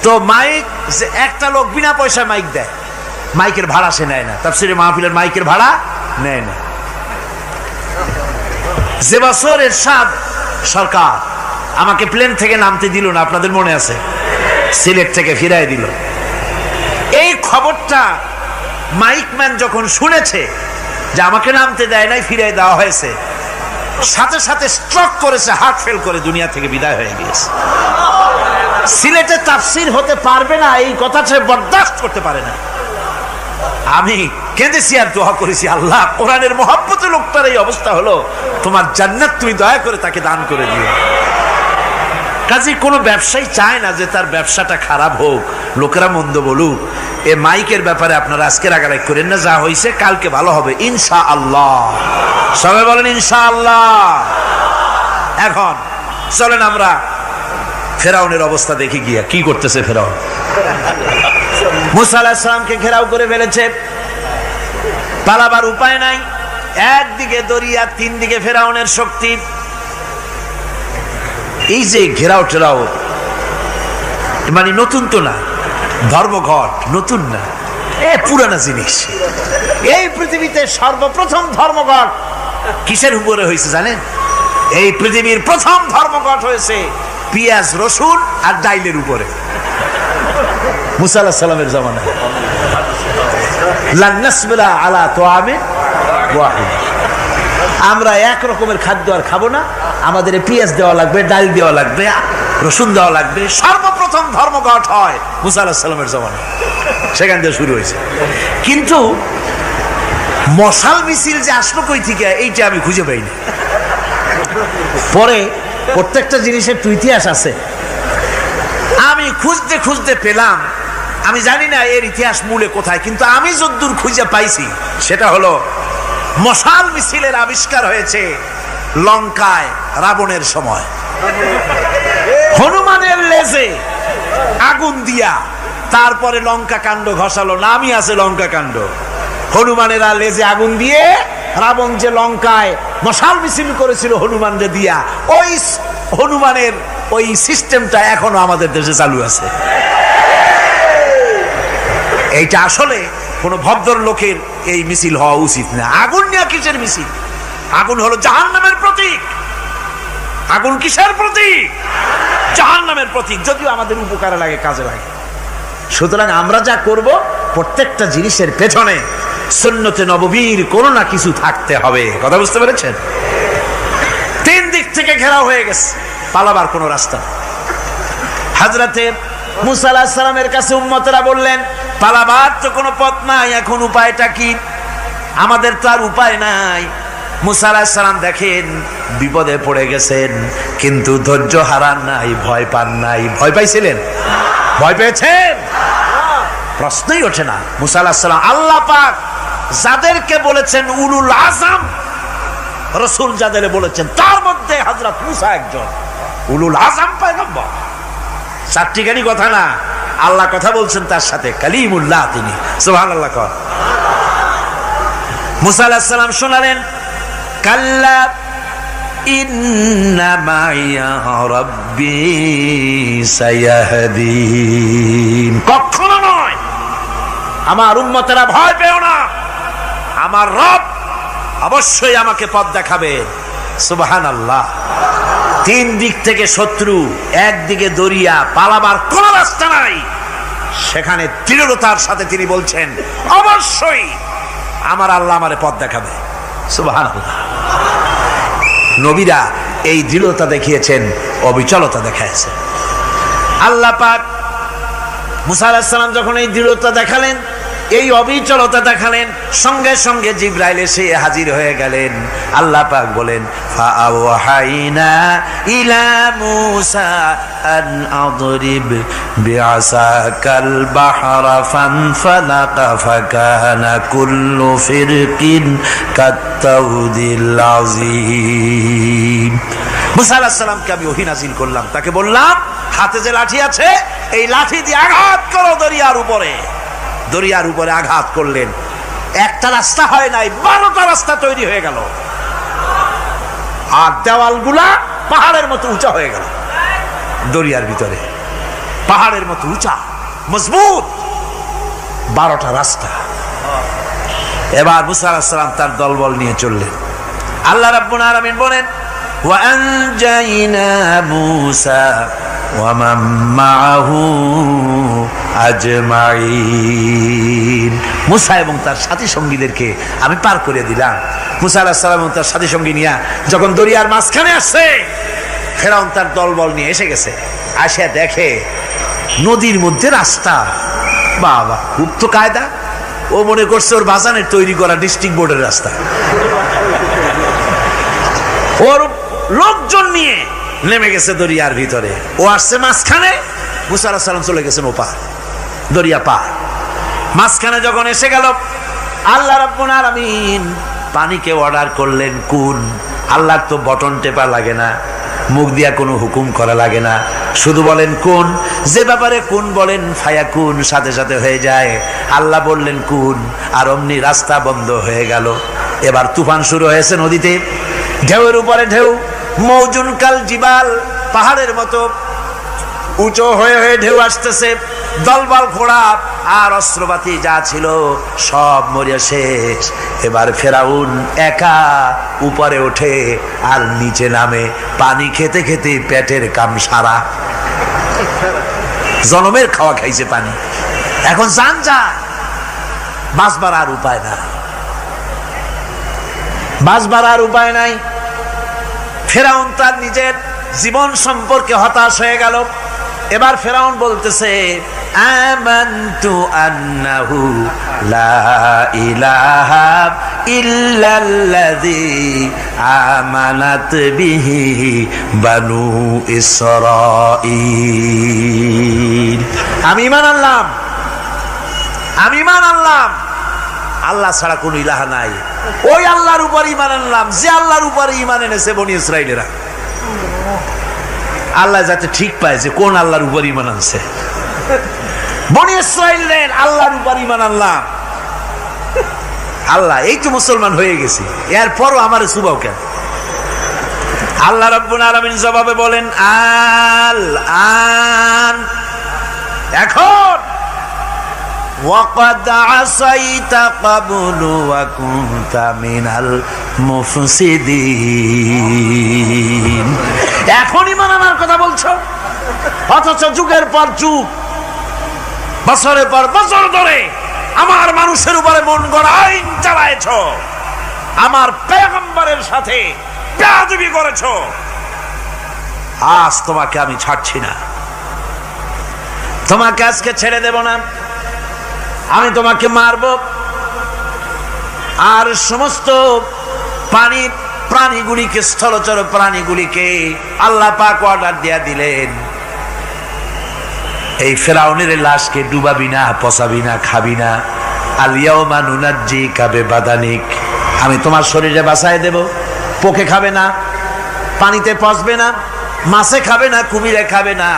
তো মাইক, যে একটা লোক বিনা পয়সায় মাইক দেয়, মাইকের ভাড়া সে নেয় না। তাফসিরে মাহফিলের মাইকের ভাড়া নেয় না। যে বছর এরশাদ সরকার আমাকে প্লেন থেকে নামতে দিল না, আপনাদের মনে আছে? সিলেট থেকে ফিরাই দিল। এই খবরটা মাইকম্যান যখন শুনেছে যে আমাকে নামতে দেয় নাই, ফিরাই দেওয়া হয়েছে, সাথে সাথে স্ট্রোক করেছে, হার্ট ফেল করে দুনিয়া থেকে বিদায় হয়ে গিয়েছে। সিলেটে তাফসির হতে পারবে না, এই কথা সে বরদাস্ত করতে পারে না। আমি কেঁদেছি আর দোয়া করেছি, আল্লাহ, কোরআনের মহব্বতে লোকটার এই অবস্থা হলো, তোমার জান্নাত তুমি দয়া করে তাকে দান করে দিও। কাজে কোনো ব্যবসায়ী চায় না যে তার ব্যবসাটা খারাপ হোক, লোকেরা মন্দ বলুক। এ মাইকের ব্যাপারে আপনারা আজকে রাগারাগ করেন না, যা হয়েছে কালকে ভালো হবে ইনশাআল্লাহ। সবাই বলেন ইনশাআল্লাহ। এখন চলেন আমরা ফেরাউনের অবস্থা দেখি গিয়া কি করতেছে ফেরাউন। মুসা আলাইহিস সালামকে ঘেরাও করে ফেলেছে, পালাবার উপায় নাই। একদিকে দরিয়া, তিন দিকে ফেরাউনের শক্তি। এই যে ঘেরাও টেরাও মানে নতুন তো না, ধর্মঘট নতুন না, পুরানা জিনিস। এই পৃথিবীতে সর্বপ্রথম ধর্মঘট কিসের উপরে হয়েছে জানেন? এই পৃথিবীর প্রথম ধর্মঘট হয়েছে পেঁয়াজ, রসুন আর ডাইলের উপরে, মুসা আলাইহিস সালামের জামানায়। লান নাসবিরা আলা তুআমিন ওয়াহিদ, আমরা এক রকমের খাদ্য আর খাবো না, আমাদের পেঁয়াজ দেওয়া লাগবে, ডাল দেওয়া লাগবে, রসুন দেওয়া লাগবে। সর্বপ্রথম ধর্মঘট হয় মুসা আলাইহিস সালামের জামানায়, সেখান থেকে শুরু হয়েছে। কিন্তু মশাল মিছিল যে আসলো কই থেকে, এইটা আমি খুঁজে পাইনি। পরে প্রত্যেকটা জিনিসের তো ইতিহাস আছে, আমি খুঁজতে খুঁজতে পেলাম। আমি জানি না এর ইতিহাস মূলে কোথায়, কিন্তু আমি যদ্দূর খুঁজে পাইছি সেটা হলো মশাল মিছিলের আবিষ্কার হয়েছে লঙ্কায় রাবণের সময়। হনুমানের লেজে আগুন দিয়া তারপরে লঙ্কা কাণ্ড ঘষালো, নামই আছে লঙ্কা কাণ্ড। হনুমানেরা লেজে আগুন দিয়ে রাবণ যে লঙ্কায় মশাল মিছিল করেছিল হনুমানদের দিয়া, ওই হনুমানের ওই সিস্টেমটা এখনো আমাদের দেশে চালু আছে। এইটা আসলে কোন ভদ্রলোকের এই মিছিল হওয়া উচিত না। আগুন নিয়ে কিসের মিছিল? আগুন হলো জাহান্নামের প্রতীক। আগুন কিসের প্রতীক? জাহান্নামের প্রতীক। যদিও আমাদের উপকারে লাগে, কাজে লাগে। সুতরাং আমরা যা করব, প্রত্যেকটা জিনিসের পেছনে সুন্নতে নববীর কোনো না কিছু থাকতে হবে। কথা বুঝতে পেরেছেন? তিন দিক থেকে ঘেরাও হয়ে গেছে, পালাবার কোনো রাস্তা। হযরতে মুসা আলাইহিস সালামের কাছে উম্মতেরা বললেন, পালাবার তো কোনো পথ নাই, এখন উপায়টা কি? আমাদের তো আর উপায় নাই। মুসা আলাইহিস সালাম দেখেন বিপদে পড়ে গেছেন, কিন্তু ধৈর্য হারান নাই, ভয় পান নাই। ভয় পাইছিলেন? ভয় পেয়েছেন? প্রশ্নই ওঠে না। মুসা আলাইহিস সালাম, আল্লাহ পাক যাদেরকে বলেছেন উলুল আযম রাসূল, যাদের বলেছেন তার মধ্যে হযরত মুসা একজন উলুল আযম পয়গম্বর। চারটিখানি কথা না, আল্লাহ কথা বলছেন তার সাথে, কালিমুল্লাহ তিনি। সুবহানাল্লাহ। কর মুসা আলাইহিস সালাম শোনালেন, কাল্লা ইন্না মাইয়া রাব্বি সায়াহদিন। কখনো নয়, আমার উম্মতেরা ভয় পেও না, আমার রব অবশ্যই আমাকে পথ দেখাবে। সুবহানাল্লাহ। তিন দিক থেকে শত্রু, একদিকে দরিয়া, পালাবার কোন রাস্তা নাই। সেখানে দৃঢ়তার সাথে তিনি বলছেন, অবশ্যই আমার আল্লাহ আমারে পথ দেখাবে। সুবহানাল্লাহ। নবীরা এই দৃঢ়তা দেখিয়েছেন, অবিচলতা দেখাইছেন। আল্লাহ পাক মুসা আলাইহিস সালাম যখন এই দৃঢ়তা দেখালেন, এই অবিচলতা দেখালেন, সঙ্গে সঙ্গে জিবরাইল এসে হাজির হয়ে গেলেন। আল্লাহ পাক বলেন, ফাআওহাইনা ইলা মূসা আন আদরিব বিআসাকাল বাহরা ফানফালাকা ফাকানা কুল্লু ফিরকিন কাত্তাউদিল আযীম। মুসা আলাইহিস সালামকে আমি ওহী নাযিল করলাম, তাকে বললাম হাতে যে লাঠি আছে, এই লাঠি দিয়ে আঘাত করো দরিয়ার উপরে। দরিয়ার উপরে আঘাত করলেন, একটা রাস্তা হয় নাই, 12টা রাস্তা তৈরি হয়ে গেল। আর দেওয়ালগুলা পাহাড়ের মতো উঁচা হয়ে গেল। দরিয়ার ভিতরে পাহাড়ের মতো উঁচা, মজবুত 12টা রাস্তা। এবার মুসা আলাইহিস সালাম তার দলবল নিয়ে চললেন। আল্লাহ রাব্বুল আলামিন বলেন, ওয়া আনজাইনা মূসা ওয়া মান মাআহু আজমাইন। মুসা এবং তার সাথী সঙ্গীদেরকে আমি পার করে দিলাম। মুসা আলাইহিস সালাম এবং তার সাথী সঙ্গী নিয়ে যখন দরিয়ার মাঝখানে আসছে, ফেরাউন তার দলবল নিয়ে এসে গেছে। আসে দেখে নদীর মধ্যে রাস্তা। বাবা, খুব তো কায়দা। ও মনে করছে ওর বাজানের তৈরি করা ডিস্ট্রিক্ট বোর্ডের রাস্তা। ওর লোকজন নিয়ে নেমে গেছে দরিয়ার ভিতরে, ও আসছে মাঝখানে, মুসা আলাইহিস সালাম চলে গেছেন ওপার, দরিয়া পার। মাঝখানে যখন এসে গেল, আল্লাহ রাব্বুল আলামিন পানিকে অর্ডার করলেন কুন। আল্লাহর তো বটন টেপা লাগে না, মুখ দিয়া কোনো হুকুম করা লাগে না, শুধু বলেন কুন। যে ব্যাপারে কুন বলেন ফায়াকুন, সাথে সাথে হয়ে যায়। আল্লাহ বললেন কুন, আর অমনি রাস্তা বন্ধ হয়ে গেল। এবার তুফান শুরু হয়েছে নদীতে, ঢেউয়ের উপরে ঢেউ, মৌজুন কাল জিবাল, পাহাড়ের মতো উঁচু হয়ে হয়ে ঢেউ আসতেছে। দলবল ঘোড়া আর অস্ত্রপাতি যা ছিল সব মরিয়া শেষ। এবার ফেরাউন একা উপরে ওঠে আর নিচে নামে, পানি খেতে খেতে পেটের কাম সারা, জনমের খাওয়া খাইছে পানি। এখন জান যা, বাঁচবার আর উপায় নাই, বাঁচবার আর উপায় নাই। ফেরাউন তার নিজের জীবন সম্পর্কে হতাশ হয়ে গেল। এবার ফেরাউন বলতেছে, আমানতু আন্নাহু লা ইলাহা ইল্লাল্লাযী আমানাত বিহি বানু ইসরাঈল। আমি ঈমান আনলাম, আমি ঈমান আনলাম আল্লাহ ছাড়া কোন ইলাহা নাই। ওই আল্লাহর উপর ঈমান আনলাম যে আল্লাহর উপর ঈমান এনেছে বনি ইসরাঈলেরা। আল্লাহ যাতে ঠিক পায় যে কোন আল্লাহর উপর ঈমান আনছে। বনি ইসরাঈলের আল্লাহর উপর ঈমান আনলাম। আল্লাহ এই তো মুসলমান হয়ে গেছি, এরপরও আমারে সুবাও কেন? আল্লাহ রাব্বুল আলামিন জবাবে বলেন, আল আন, এখন ওয়াকাদ আসাইতা ক্বাবলু ওয়া কুনতা মিনাল মুফসিদিন। এখন ঈমান আনার কথা বলছো, অথচ যুগের পর যুগ, বছরের পর বছর ধরে আমার মানুষের উপরে মন গড়া আইন চালায়েছো, আমার পয়গম্বরের সাথে বেয়াদবি করেছো। আজ তোমাকে আমি ছাড়ছি না, তোমাকে আজকে ছেড়ে দেব না, আমি তোমাকে মারব। আর সমস্ত প্রাণীগুলিকে, স্থলচর প্রাণীগুলিকে আল্লাহ পাক অর্ডার দিয়া দিলেন, এই ফেরাউনের লাশকে ডুবাবি না, পচাবি না, খাবি না। আল ইয়াউমা নুনাজ্জিকা বিবাদানিক, আমি তোমার শরীরে বাঁচায় দেব। পোকে খাবে না, পানিতে পচবে না, মাছে খাবে না, কুমিরে খাবে না,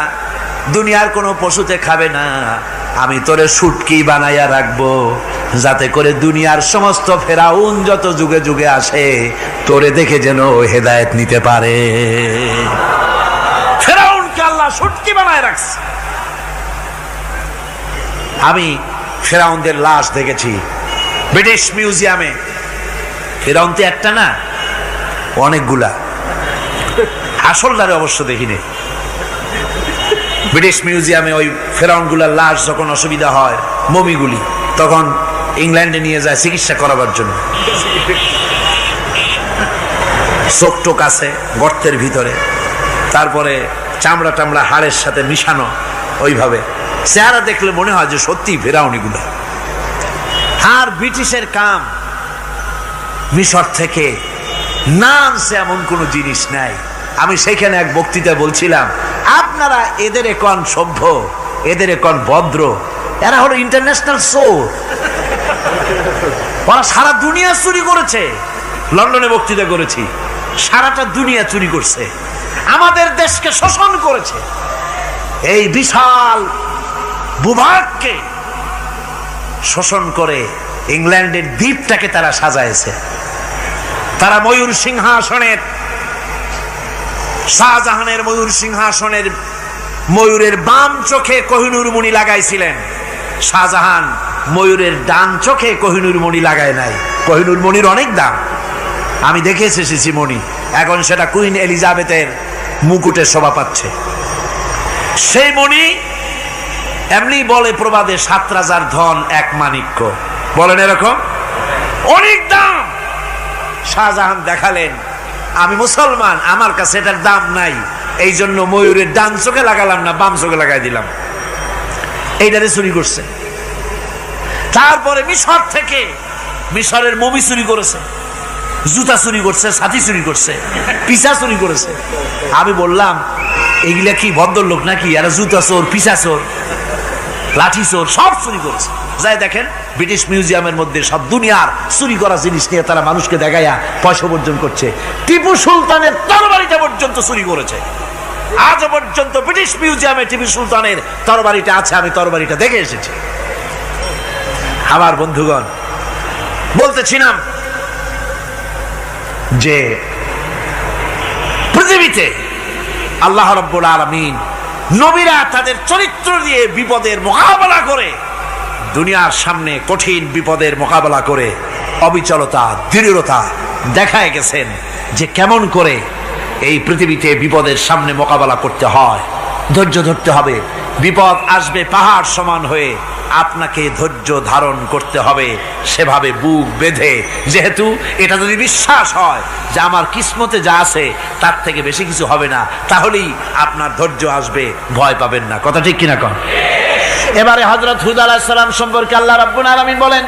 দুনিয়ার কোনো পশুতে খাবে না। আমি তোরে শুটকি বানাইয়া রাখবো, যাতে করে দুনিয়ার সমস্ত ফেরাউন যত যুগে যুগে আসে তোরে দেখে যেন হেদায়েত নিতে পারে। ফেরাউনকে আল্লাহ শুটকি বানায় রাখছে। আমি ফেরাউনদের লাশ দেখেছি ব্রিটিশ মিউজিয়ামে। ফেরাউন তো একটা না, অনেকগুলা। আসলদারে অবশ্য দেখিনি। ব্রিটিশ মিউজিয়ামে ওই ফেরাউনগুলার লাশ যখন অসুবিধা হয়, মমিগুলি, তখন ইংল্যান্ডে নিয়ে যায় চিকিৎসা করাবার জন্য। চোখ টোক আছে গর্তের ভিতরে, তারপরে চামড়া টামড়া হাড়ের সাথে মিশানো, ওইভাবে চেহারা দেখলে মনে হয় যে সত্যি ফেরাউনিগুলো। আর ব্রিটিশের কাম মিশর থেকে না আনছে এমন কোনো জিনিস নাই। আমি সেখানে এক বক্তৃতা বলছিলাম, আপনারা এদের এখন সভ্য, এদের এখন ভদ্র, এরা হলো ইন্টারন্যাশনাল চোর। ওরা সারা দুনিয়া চুরি করেছে। লন্ডনে বক্তৃতা করেছি, সারাটা দুনিয়া চুরি করছে, আমাদের দেশকে শোষণ করেছে। এই বিশাল ভূভাগকে শোষণ করে ইংল্যান্ডের দ্বীপটাকে তারা সাজাইছে। তারা ময়ূর সিংহাসনের, শাহজাহানের ময়ূর সিংহাসনের ময়ূরের বাম চোখে কোহিনূর মণি লাগাইছিলেন। শাহজাহান ময়ূরের ডান চোখে কোহিনূর মণি লাগায় নাই। কোহিনূর মণির অনেক দাম, আমি দেখে এসেছি মণি। এখন সেটা কুইন এলিজাবেথের মুকুটে শোভা পাচ্ছে। সেই মণি এমনি বলে প্রবাদে ৭ রাজার ধন এক মাণিক্য, বলেন এরকম, অনেক দাম। শাহজাহান দেখালেন, আমি মুসলমান, আমার কাছে এটার দাম নাই, এই জন্য ময়ূরের ডান চোখে লাগালাম না, বাম চোখে লাগাই দিলাম। এইটারে চুরি করছে। তারপরে মিশর থেকে, মিশরের মমি চুরি করেছে, জুতা চুরি করছে, ছাতি চুরি করছে, পিসা চুরি করেছে। আমি বললাম, এগুলা কি ভদ্রলোক নাকি? এরা জুতা চোর, পিসা চোর, লাঠি চোর, সব চুরি করেছে। যাই দেখেন ব্রিটিশ মিউজিয়ামের মধ্যে সব দুনিয়ার চুরি করা জিনিস নিয়ে তারা মানুষকে দেখাইয়া পয়সা উপার্জন করছে। টিপু সুলতানের তরবারিটা পর্যন্ত চুরি করেছে। আজ পর্যন্ত ব্রিটিশ মিউজিয়ামে টিপু সুলতানের তরবারিটা আছে, আমি তরবারিটা দেখে এসেছি। আমার বন্ধুগণ, বলতেছিলাম যে পৃথিবীতে আল্লাহ রাব্বুল আলামিন নবীরা তাদের চরিত্র দিয়ে বিপদের মোকাবেলা করে দুনিয়ার সামনে কঠিন বিপদের মোকাবেলা করে অবিচলতা, দৃঢ়তা দেখায় গেছেন যে কেমন করে এই পৃথিবীতে বিপদের সামনে মোকাবেলা করতে হয়। ধৈর্য ধরতে হবে, বিপদ আসবে পাহাড় সমান হয়ে, আপনাকে ধৈর্য ধারণ করতে হবে সেভাবে বুক বেঁধে। যেহেতু এটা যদি বিশ্বাস হয় যে আমার কিসমতে যা আছে তার থেকে বেশি কিছু হবে না, তাহলেই আপনার ধৈর্য আসবে, ভয় পাবেন না। কথা ঠিক কিনা কন? এবারে হযরত হুদ আলাইহিস সালাম সম্পর্কে আল্লাহ রাব্বুল আলামিন বলেন,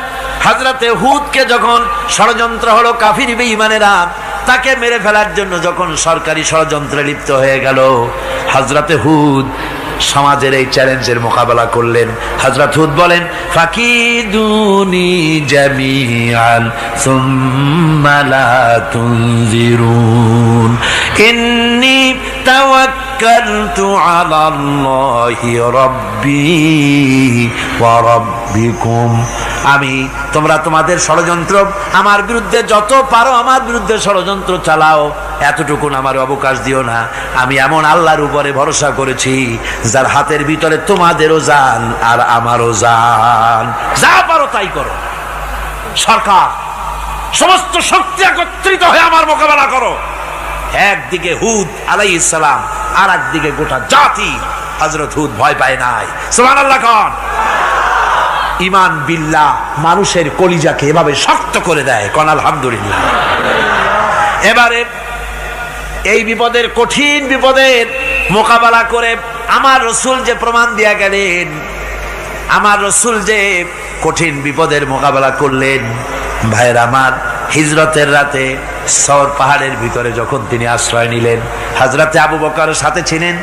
হযরতে হুদকে যখন ষড়যন্ত্র হলো কাফির বেঈমানেরা তাকে মেরে ফেলার জন্য যখন সরকারি ষড়যন্ত্রে লিপ্ত হয়ে গেল, হযরতে হুদ সমাজের এই চ্যালেঞ্জের মোকাবেলা করলেন। হযরত হুদ বলেন, ফাকিদুনি জামিআন সুম্মা লা তুনজিরুন ইন্নী তাওয়াক্কালতু আলাল্লাহি রাব্বি ওয়া রাব্বিকুম। তোমরা তোমাদের ষড়যন্ত্র আমার বিরুদ্ধে যত পারো আমার বিরুদ্ধে ষড়যন্ত্র চালাও, এতটুকুন আমার অবকাশ দিও না। আমি এমন আল্লাহর উপরে ভরসা করেছি যার হাতের ভিতরে তোমাদেরও জান আর আমারও জান। যা পারো তাই করো। সরকার সমস্ত শক্তি একত্রিত হয়ে আমার মোকাবেলা করো। একদিকে হুদ আলাইহিস সালাম, আর একদিকে গোটা জাতি। হযরত হুদ ভয় পায় নাই। সুবহানাল্লাহ কোন? ঈমান বিল্লাহ মানুষের কলিজাকে এভাবে শক্ত করে দেয়। কোন আলহামদুলিল্লাহ। এবারে এই বিপদের, কঠিন বিপদের মোকাবেলা করে আমার রাসূল যে প্রমাণ দিয়া গেলেন, আমার রাসূল যে কঠিন বিপদের মোকাবেলা করলেন, ভাইয়ের আমার, হিজরতের রাতে সওর পাহাড়ের ভিতরে যখন তিনি আশ্রয় নিলেন, হযরতে আবু বকর সাথে ছিলেন।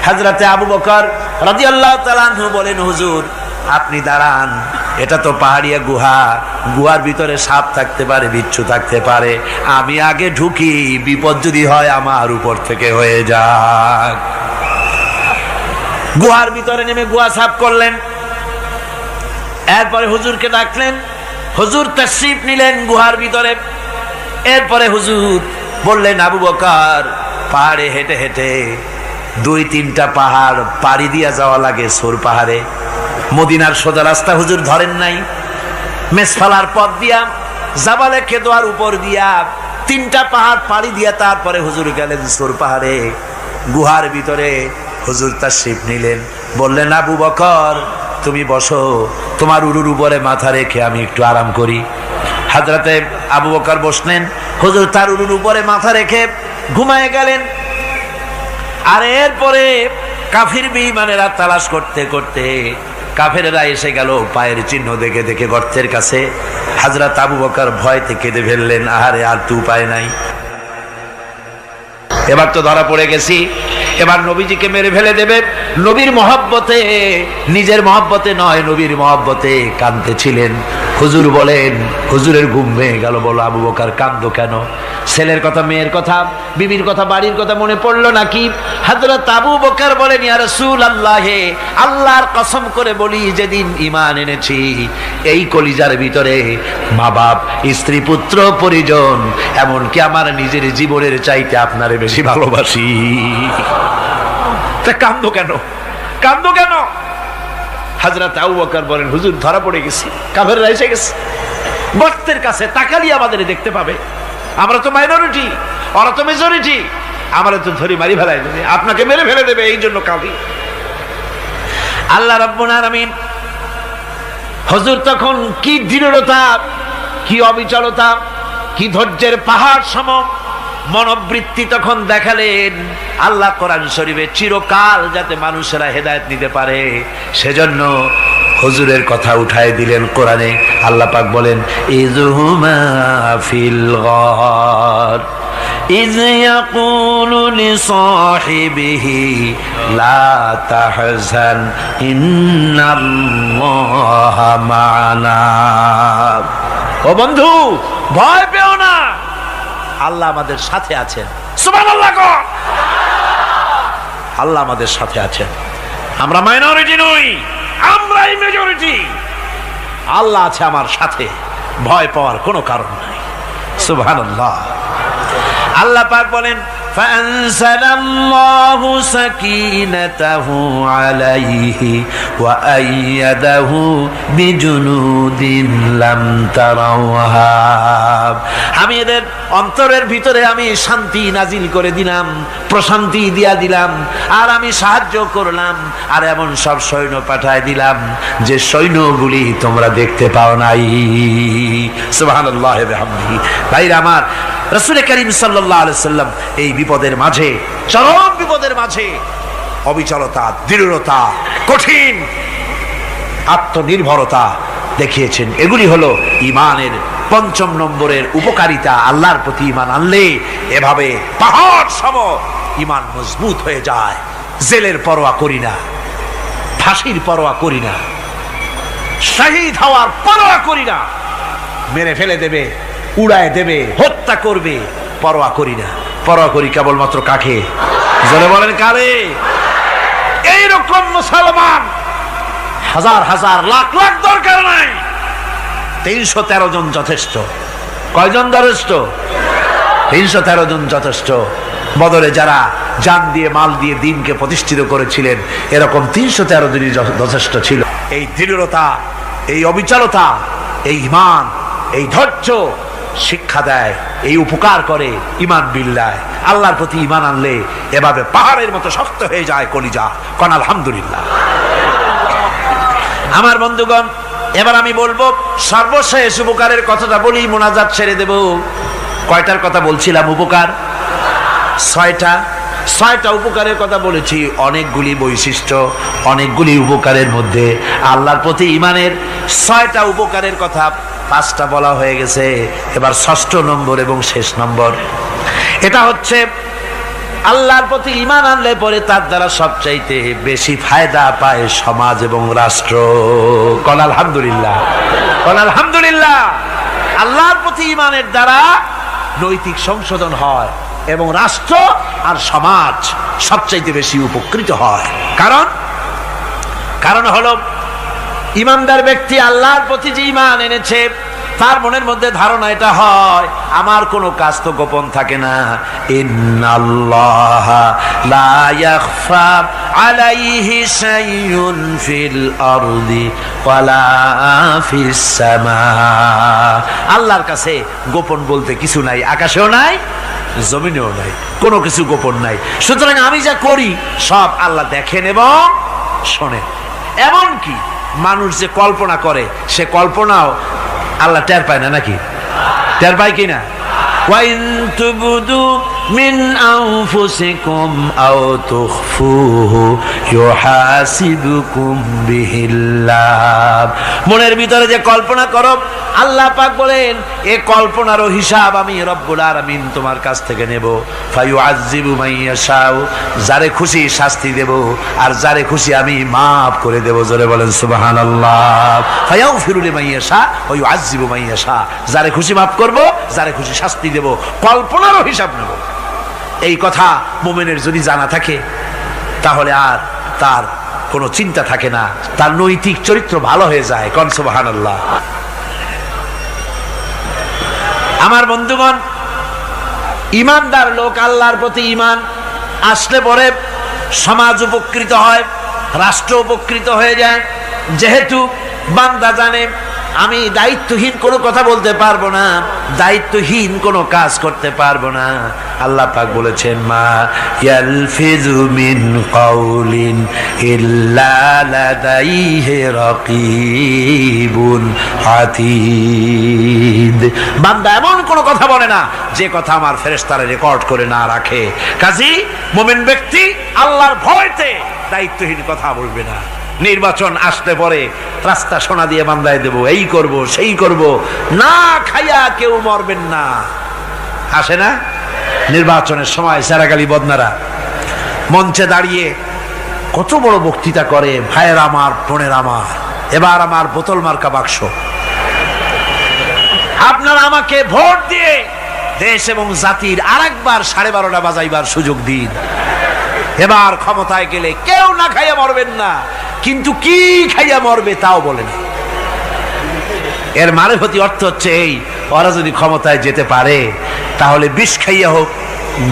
হযরতে আবু বকর রাদিয়াল্লাহু তাআলা আনহু বলেন, হুজুর আপনি দাঁড়ান, এটা তো পাহাড়িয়া গুহা, গুহার ভিতরে সাপ থাকতে পারে, বিচ্ছু থাকতে পারে, আমি আগে ঢুকি, বিপদ যদি হয় আমার উপর থেকে হয়ে যাক। গুহার ভিতরে নেমে গুহা সাফ করলেন। এরপরে হুজুরকে ডাকলেন, হুজুর তাশরীফ নিলেন গুহার ভিতরে। এরপরে হুজুর বললেন, আবু বকর পাহাড়ে হেঁটে হেঁটে 2-3টা পাহাড় পাড়ি দিয়া যাওয়া লাগে সৌর পাহাড়ে। মদিনার সোজা রাস্তা হুজুর ধরেন নাই, মেসফালার পথ দিয়া জাবালে কেদোয়ার উপর দিয়া 3টা পাহাড় পাড়ি দিয়া তারপরে হুজুর গেলেন সৌর পাহাড়ে। গুহার ভিতরে হুজুর তাশরীফ নিলেন। বললেন, আবু বকর তুমি বসো, তোমার উরুর উপরে মাথা রেখে আমি একটু আরাম করি। হযরতে আবু বকর বসলেন, হুজুর তার উরুর উপরে মাথা রেখে ঘুমায় গেলেন। আর এরপরে কাফির বেঈমানেরা তালাশ করতে করতে কাফেরেরা এসে গেল পায়ের চিহ্ন দেখে দেখে গর্তের কাছে। হযরত আবু বকর ভয়তে কেঁদে ফেললেন, আহারে আর তো উপায় নাই, এবার তো ধরা পড়ে গেছি, এবার নবীজিকে মেরে ফেলে দেবে। নবীর মহব্বতে, নিজের মহব্বতে নয়, নবীর মহব্বতে কাঁদতেছিলেন। হুজুর বলেন, হুজুরের ঘুম ভেঙে গেল। বলো আবু বকর কাঁদো কেন? ছেলের কথা, মেয়ের কথা, বিবির কথা, বাড়ির কথা মনে পড়লো নাকি? হযরত আবু বকর বলেন, ইয়া রাসূলুল্লাহ, আল্লাহর কসম করে বলি, যেদিন ঈমান এনেছি এই কলিজার ভিতরে মা বাপ, স্ত্রী, পুত্র, পরিজন, এমনকি আমার নিজের জীবনের চাইতে আপনারে বেশি ভালোবাসি। তা কাঁদো কেন? কাঁদো কেন? হযরত আবু বকর বলেন, হুজুর ধরা পড়ে গেছি, কাফেররা এসে গেছে গর্তের কাছে, তাকালি আমাদের দেখতে পাবে, আমরা তো মাইনরিটি, ওরা তো মেজরিটি, আমরা তো ধরি মারি ফেলাই দেবে, আপনাকে মেরে ফেলে দেবে, এই জন্য কাঁদি। আল্লাহ রাব্বুল আলামিন, হুজুর তখন কি দৃঢ়তা, কি অবিচলতা, কি ধৈর্যের পাহাড় সম মনোবৃত্তি তখন দেখালেন। আল্লাহ কোরআন শরীফে চিরকাল যাতে মানুষেরা হেদায়েত নিতে পারে সেজন্য হুজুরের কথা উঠায় দিলেন কোরআনে। আল্লাহ পাক বলেন, ইযহুমা ফিল গার ইয ইয়াকুলু লিসাহিবিহি লা তাহজান ইন্নাল্লাহা মা'ানা। ও বন্ধু, ভয় পেও না, আল্লাহ আমাদের সাথে আছেন। সুবহানাল্লাহ। আল্লাহ আমাদের সাথে আছেন। আমরা মাইনরিটি নই, আমরাই মেজরিটি। আল্লাহ আছে আমার সাথে, ভয় পাওয়ার কোনো কারণ নাই। সুবহানাল্লাহ। আল্লাহ পাক বলেন, فأنزل الله سكينته عليه وأيده بجنود لم تروها। আমি এদের অন্তরের ভিতরে আমি শান্তি নাজিল করে দিলাম, প্রশান্তি দিয়া দিলাম, আর আমি সাহায্য করলাম, আর এমন সব সৈন্য পাঠায় দিলাম যে সৈন্যগুলি তোমরা দেখতে পাও নাই। সুবহানাল্লাহ ওয়া বিহামদিহি। ভাইরা আমার, রাসূল করিম সাল্লাল্লাহু আলাইহি সাল্লাম এই বিপদের মাঝে, চরম বিপদের মাঝে অবিচলতা, দৃঢ়তা, কঠিন আত্মনির্ভরতা দেখিয়েছেন। এগুলি হলো ঈমানের পঞ্চম নম্বরের উপকারিতা। আল্লাহর প্রতি ঈমান আনলে এভাবে পাহাড় সম ঈমান মজবুত হয়ে যায়। জেলের পরোয়া করি না, ফাঁসির পরোয়া করি না, শহীদ হওয়ার পরোয়া করি না, মেরে ফেলে দেবে, উড়ায় দেবে, হত্যা করবে, পরোয়া করি না। পরোয়া করি কেবলমাত্র কাকে? জোরে বলেন কারে? এইরকম মুসলমান হাজার হাজার লাখ লাখ দরকার নাই, 313 জন যথেষ্ট। কয়জন যথেষ্ট? 313 জন যথেষ্ট। বদরে যারা জান দিয়ে মাল দিয়ে দ্বীনকে প্রতিষ্ঠিত করেছিলেন, এরকম 313 জনই যথেষ্ট ছিল। এই দৃঢ়তা, এই অবিচলতা, এই ঈমান, এই ধৈর্য শিক্ষা দেয়, এই উপকার করে ঈমান বিল্লাহ। আল্লাহর প্রতি ঈমান আনলে এভাবে পাহাড়ের মতো শক্ত হয়ে যায় কলিজা। কোন আলহামদুলিল্লাহ। আমার বন্ধুগণ, এবার আমি বলবো সর্বশেষ উপকারের কথাটা বলি, মোনাজাত ছেড়ে দেব। কয়টার কথা বলছিলাম? উপকার 6টা উপকারের কথা বলেছি। অনেকগুলি বৈশিষ্ট্য, অনেকগুলি উপকারের মধ্যে আল্লাহর প্রতি ঈমানের 6টা উপকারের কথা 5টা বলা হয়ে গেছে। এবার 6ষ্ঠ নম্বর এবং শেষ নম্বর, এটা হচ্ছে আল্লাহর প্রতি ঈমান আনলে পরে তার দ্বারা সবচাইতে বেশি ফায়দা পায় সমাজ এবং রাষ্ট্র। কোন আলহামদুলিল্লাহ, কোন আলহামদুলিল্লাহ। আল্লাহর প্রতি ঈমানের দ্বারা নৈতিক সংশোধন হয় এবং রাষ্ট্র আর সমাজ সবচাইতে বেশি উপকৃত হয়। কারণ হলো ঈমানদার ব্যক্তি আল্লাহর প্রতি যে ঈমান এনেছে, তার মনের মধ্যে ধারণা এটা হয়, আমার কোনো কাজ তো গোপন থাকে না। ইন্নাল্লাহা লা ইয়াখফা আলাইহি শাইউন ফিল আরদি ওয়ালা ফিস সামা। আল্লাহর কাছে গোপন বলতে কিছু নাই, আকাশেও নাই, জমিনেও নাই, কোনো কিছু গোপন নাই। সুতরাং আমি যা করি সব আল্লাহ দেখেন এবং শোনেন। এমনকি মানুষ যে কল্পনা করে, সে কল্পনাও আল্লাহ টের পায় না, নাকি? টের পায় কিনা? ওয়াইন তুবদু মিন আনফুসিকুম আও তুখফুহু ইউহাসিবুকুম বিহিল্লাহ। মনের ভিতরে যে কল্পনা করো, আল্লাহ পাক বলেন এ কল্পনারও হিসাব আমি রব্বুল আলামিন তোমার কাছ থেকে নেব। ফায়ুআযযিবু মান ইয়াশাউ, যারে খুশি শাস্তি দেব, আর যারে খুশি আমি মাফ করে দেব। জোরে বলেন সুবহানাল্লাহ। ফায়াগফিরু লিমান ইয়াশা ওয়া ইউআযযিবু মান ইয়াশা, যারে খুশি মাফ করব, যারে খুশি শাস্তি দেব, কল্পনারও হিসাব নেব। এই কথা মুমিনের যদি জানা থাকে, তাহলে আর তার কোনো চিন্তা থাকে না, তার নৈতিক চরিত্র ভালো হয়ে যায়। কোন সুবহানাল্লাহ। আমার বন্ধুগণ, ঈমানদার লোক, আল্লাহর প্রতি ঈমান আসলে পরে সমাজ উপকৃত হয়, রাষ্ট্র উপকৃত হয়ে যায়। যেহেতু বান্দা জানে আমি দায়িত্বহীন কোনো কথা বলতে পারবো না, দায়িত্বহীন কোনো কাজ করতে পারবো না। আল্লাহ পাক বলেছেন, মা ইয়ালফিযু মিন কাউলিন ইল্লা লাদাইহি রাকীবুন আতীদ। বান্দা এমন কোনো কথা বলে না যে কথা আমার ফেরেশতারা রেকর্ড করে না রাখে। কাজী মুমিন ব্যক্তি আল্লাহর ভয়তে দায়িত্বহীন কথা বলবে না। নির্বাচন আসতে পরে রাস্তা সোনা দিয়ে বান্ধায় দেব, এই করব সেই করব, না খাইয়া কেউ মরবেন না। আসে না নির্বাচনের সময় সারাগালি বদনারা মঞ্চে দাঁড়িয়ে কত বড় বক্তৃতা করে, ভাইয়ের আমার, বোনের আমার, এবার আমার বোতল মার্কা বাক্স, আপনারা আমাকে ভোট দিয়ে দেশ এবং জাতির আরেকবার 12:30 বাজাইবার সুযোগ দিন। এবার ক্ষমতায় গেলে কেউ না খাইয়া মরবেন না, কিন্তু কি খাইয়া মরবে তাও বলেন। এর মারফতি অর্থ হচ্ছে এই, ওরা যদি ক্ষমতায় যেতে পারে তাহলে বিষ খাইয়া হোক,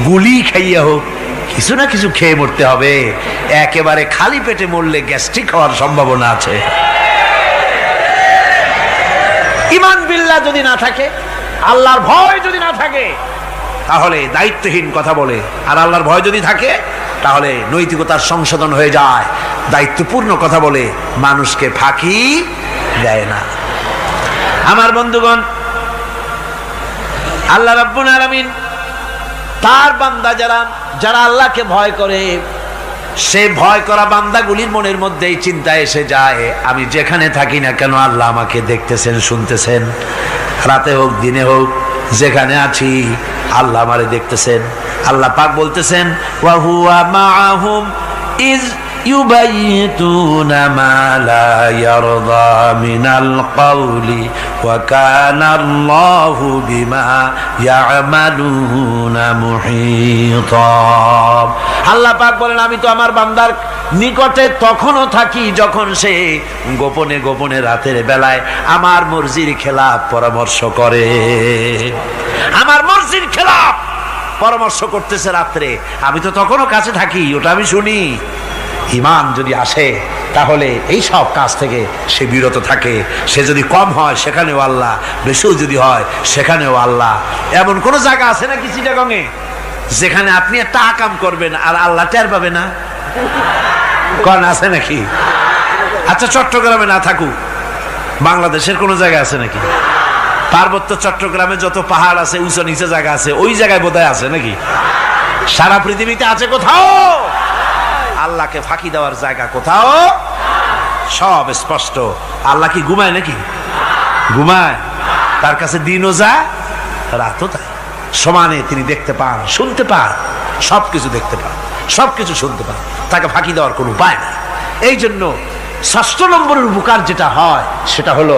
গুলি খাইয়া হোক, কিছু না কিছু খেয়ে মরতে হবে। একেবারে খালি পেটে মরলে গ্যাস্ট্রিক হওয়ার সম্ভাবনা আছে। ঈমান বিল্লাহ যদি না থাকে, আল্লাহর ভয় যদি না থাকে, তাহলে দায়িত্বহীন কথা বলে। আর আল্লাহর ভয় যদি থাকে, তাহলে নৈতিকতার সংশোধন হয়ে যায়, দায়িত্বপূর্ণ কথা বলে, মানুষকে ফাঁকি দেয় না। আমার বন্ধুগণ, আল্লাহ রাব্বুল আলামিন তার বান্দা যারা আল্লাহকে ভয় করে, সে ভয় করা বান্দাগুলির মনের মধ্যেই চিন্তা এসে যায়, আমি যেখানে থাকি না কেন আল্লাহ আমাকে দেখতেছেন, শুনতেছেন। রাতে হোক দিনে হোক, যেখানে আছি আল্লাহ আমারে দেখতেছেন। আল্লাহ পাক বলতেছেন, ওয়া হুয়া মাআহুম ইজ ইউবাইতুনা মা লা ইয়ারদা মিনাল কওলি ওয়া কানা আল্লাহু বিমা ইয়ামালুনা মুহীতা। আল্লাহ পাক বলেন, আমি তো আমার বান্দার নিকটে তখনও থাকি যখন সে গোপনে গোপনে রাতের বেলায় আমার মর্জির খেলাফ পরামর্শ করে। আমার মর্জির খেলাফ পরামর্শ করতেছে রাত্রে, আমি তো তখনও কাছে থাকি, ওটা আমি শুনি। ঈমান যদি আসে, তাহলে এই সব কাজ থেকে সে বিরত থাকে। সে যদি কম হয় সেখানেও আল্লাহ, বেশিও যদি হয় সেখানেও আল্লাহ। এমন কোন জায়গা আছে নাকি চিটাগংয়ে যেখানে আপনি একটা আকাম করবেন আর আল্লাহ টের পাবে না? কোন আছে নাকি? আচ্ছা, চট্টগ্রামে না থাকুক, বাংলাদেশের কোন জায়গা আছে নাকি? পার্বত্য চট্টগ্রামে যত পাহাড় আছে, উঁচু নিচে জায়গা আছে, ওই জায়গায় বোধহয় আছে নাকি? সারা পৃথিবীতে আছে কোথাও? আল্লাহকে ফাঁকি দেওয়ার জায়গা কোথাও? সব স্পষ্ট। আল্লাহ কি ঘুমায় নাকি? ঘুমায়? তার কাছে দিনও যায়, রাতও তাই। সমানে তিনি দেখতে পান, শুনতে পান, সবকিছু দেখতে পান, সবকিছু শুনতে পান। তাকে ফাঁকি দেওয়ার কোনো উপায় নাই। এই জন্য ৬ষ্ঠ নম্বরের উপকার যেটা হয়, সেটা হলো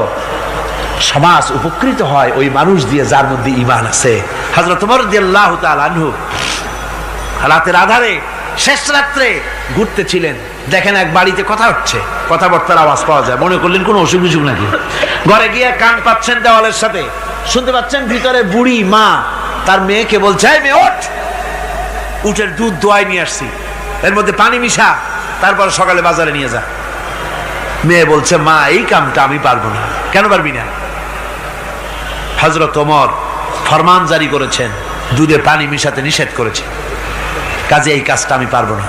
সমাজ উপকৃত হয় ওই মানুষ দিয়ে যার মধ্যে ঈমান আছে। হযরত ওমর রাদিয়াল্লাহু তাআলা আনহু রাতের আধারে, শেষ রাত্রে ঘুরতেছিলেন, দেখেন এক বাড়িতে কথা হচ্ছে, কথাবার্তার আওয়াজ পাওয়া যায়। মনে করলেন কোন অসুখ বিসুখ নাকি। ঘরে গিয়ে কান পাচ্ছেন দেওয়ালের সাথে, শুনতে পাচ্ছেন ভিতরে বুড়ি মা তার মেয়েকে বলছে, এই মেয়ে ওঠ, উটের দুধ দোয়াই নিয়ে আসছি, এর মধ্যে পানি মিশা, তারপর সকালে বাজারে নিয়ে যা। মেয়ে বলছে, মা এই কামটা আমি পারবো না। কেন পারবি না? হযরত ওমর ফরমান জারি করেছেন, দুধে পানি মিশাতে নিষেধ করেছেন, কাজে এই কাজটা আমি পারবো না।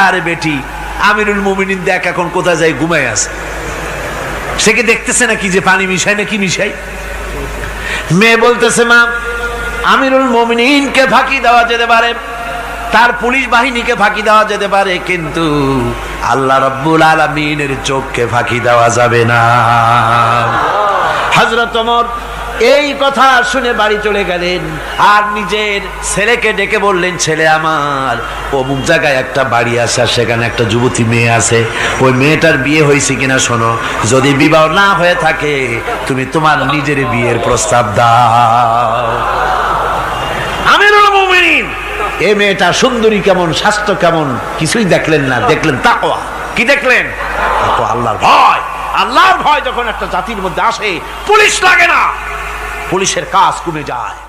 আরে বেটি, আমিরুল মুমিনিন দেখ এখন কোথায় যায়, ঘুমায় আছে। সে কি দেখতেছে নাকি যে পানি মিশাই না কি মিশাই? মেয়ে বলতেছে, মা আমিরুল মুমিনিনকে ফাঁকি দেওয়া যেতে পারে, তার পুলিশ বাহিনীকে ফাঁকি দেওয়া যেতে পারে, কিন্তু আল্লাহ রাব্বুল আলামিনের চোখকে ফাঁকি দেওয়া যাবে না। হযরত ওমর এই কথা শুনে বাড়ি চলে গেলেন, আর নিজের ছেলেকে ডেকে বললেন, ছেলে আমার, অমুক জায়গায় একটা বাড়ি আছে, সেখানে একটা যুবতী মেয়ে আছে, ওই মেয়েটার বিয়ে হয়েছে কিনা শোনো, যদি বিবাহ না হয়ে থাকে তুমি তোমার নিজের বিয়ের প্রস্তাব দাও। আমিরুল মুমিনিন এই মেয়েটা সুন্দরী কেমন, স্বাস্থ্য কেমন, কিছুই দেখলেন না, দেখলেন তাকওয়া। কি দেখলেন? আল্লাহর ভয়। আল্লাহর ভয় যখন একটা জাতির মধ্যে আসে, পুলিশ লাগে না, পুলিশের কাজ কমে যায়।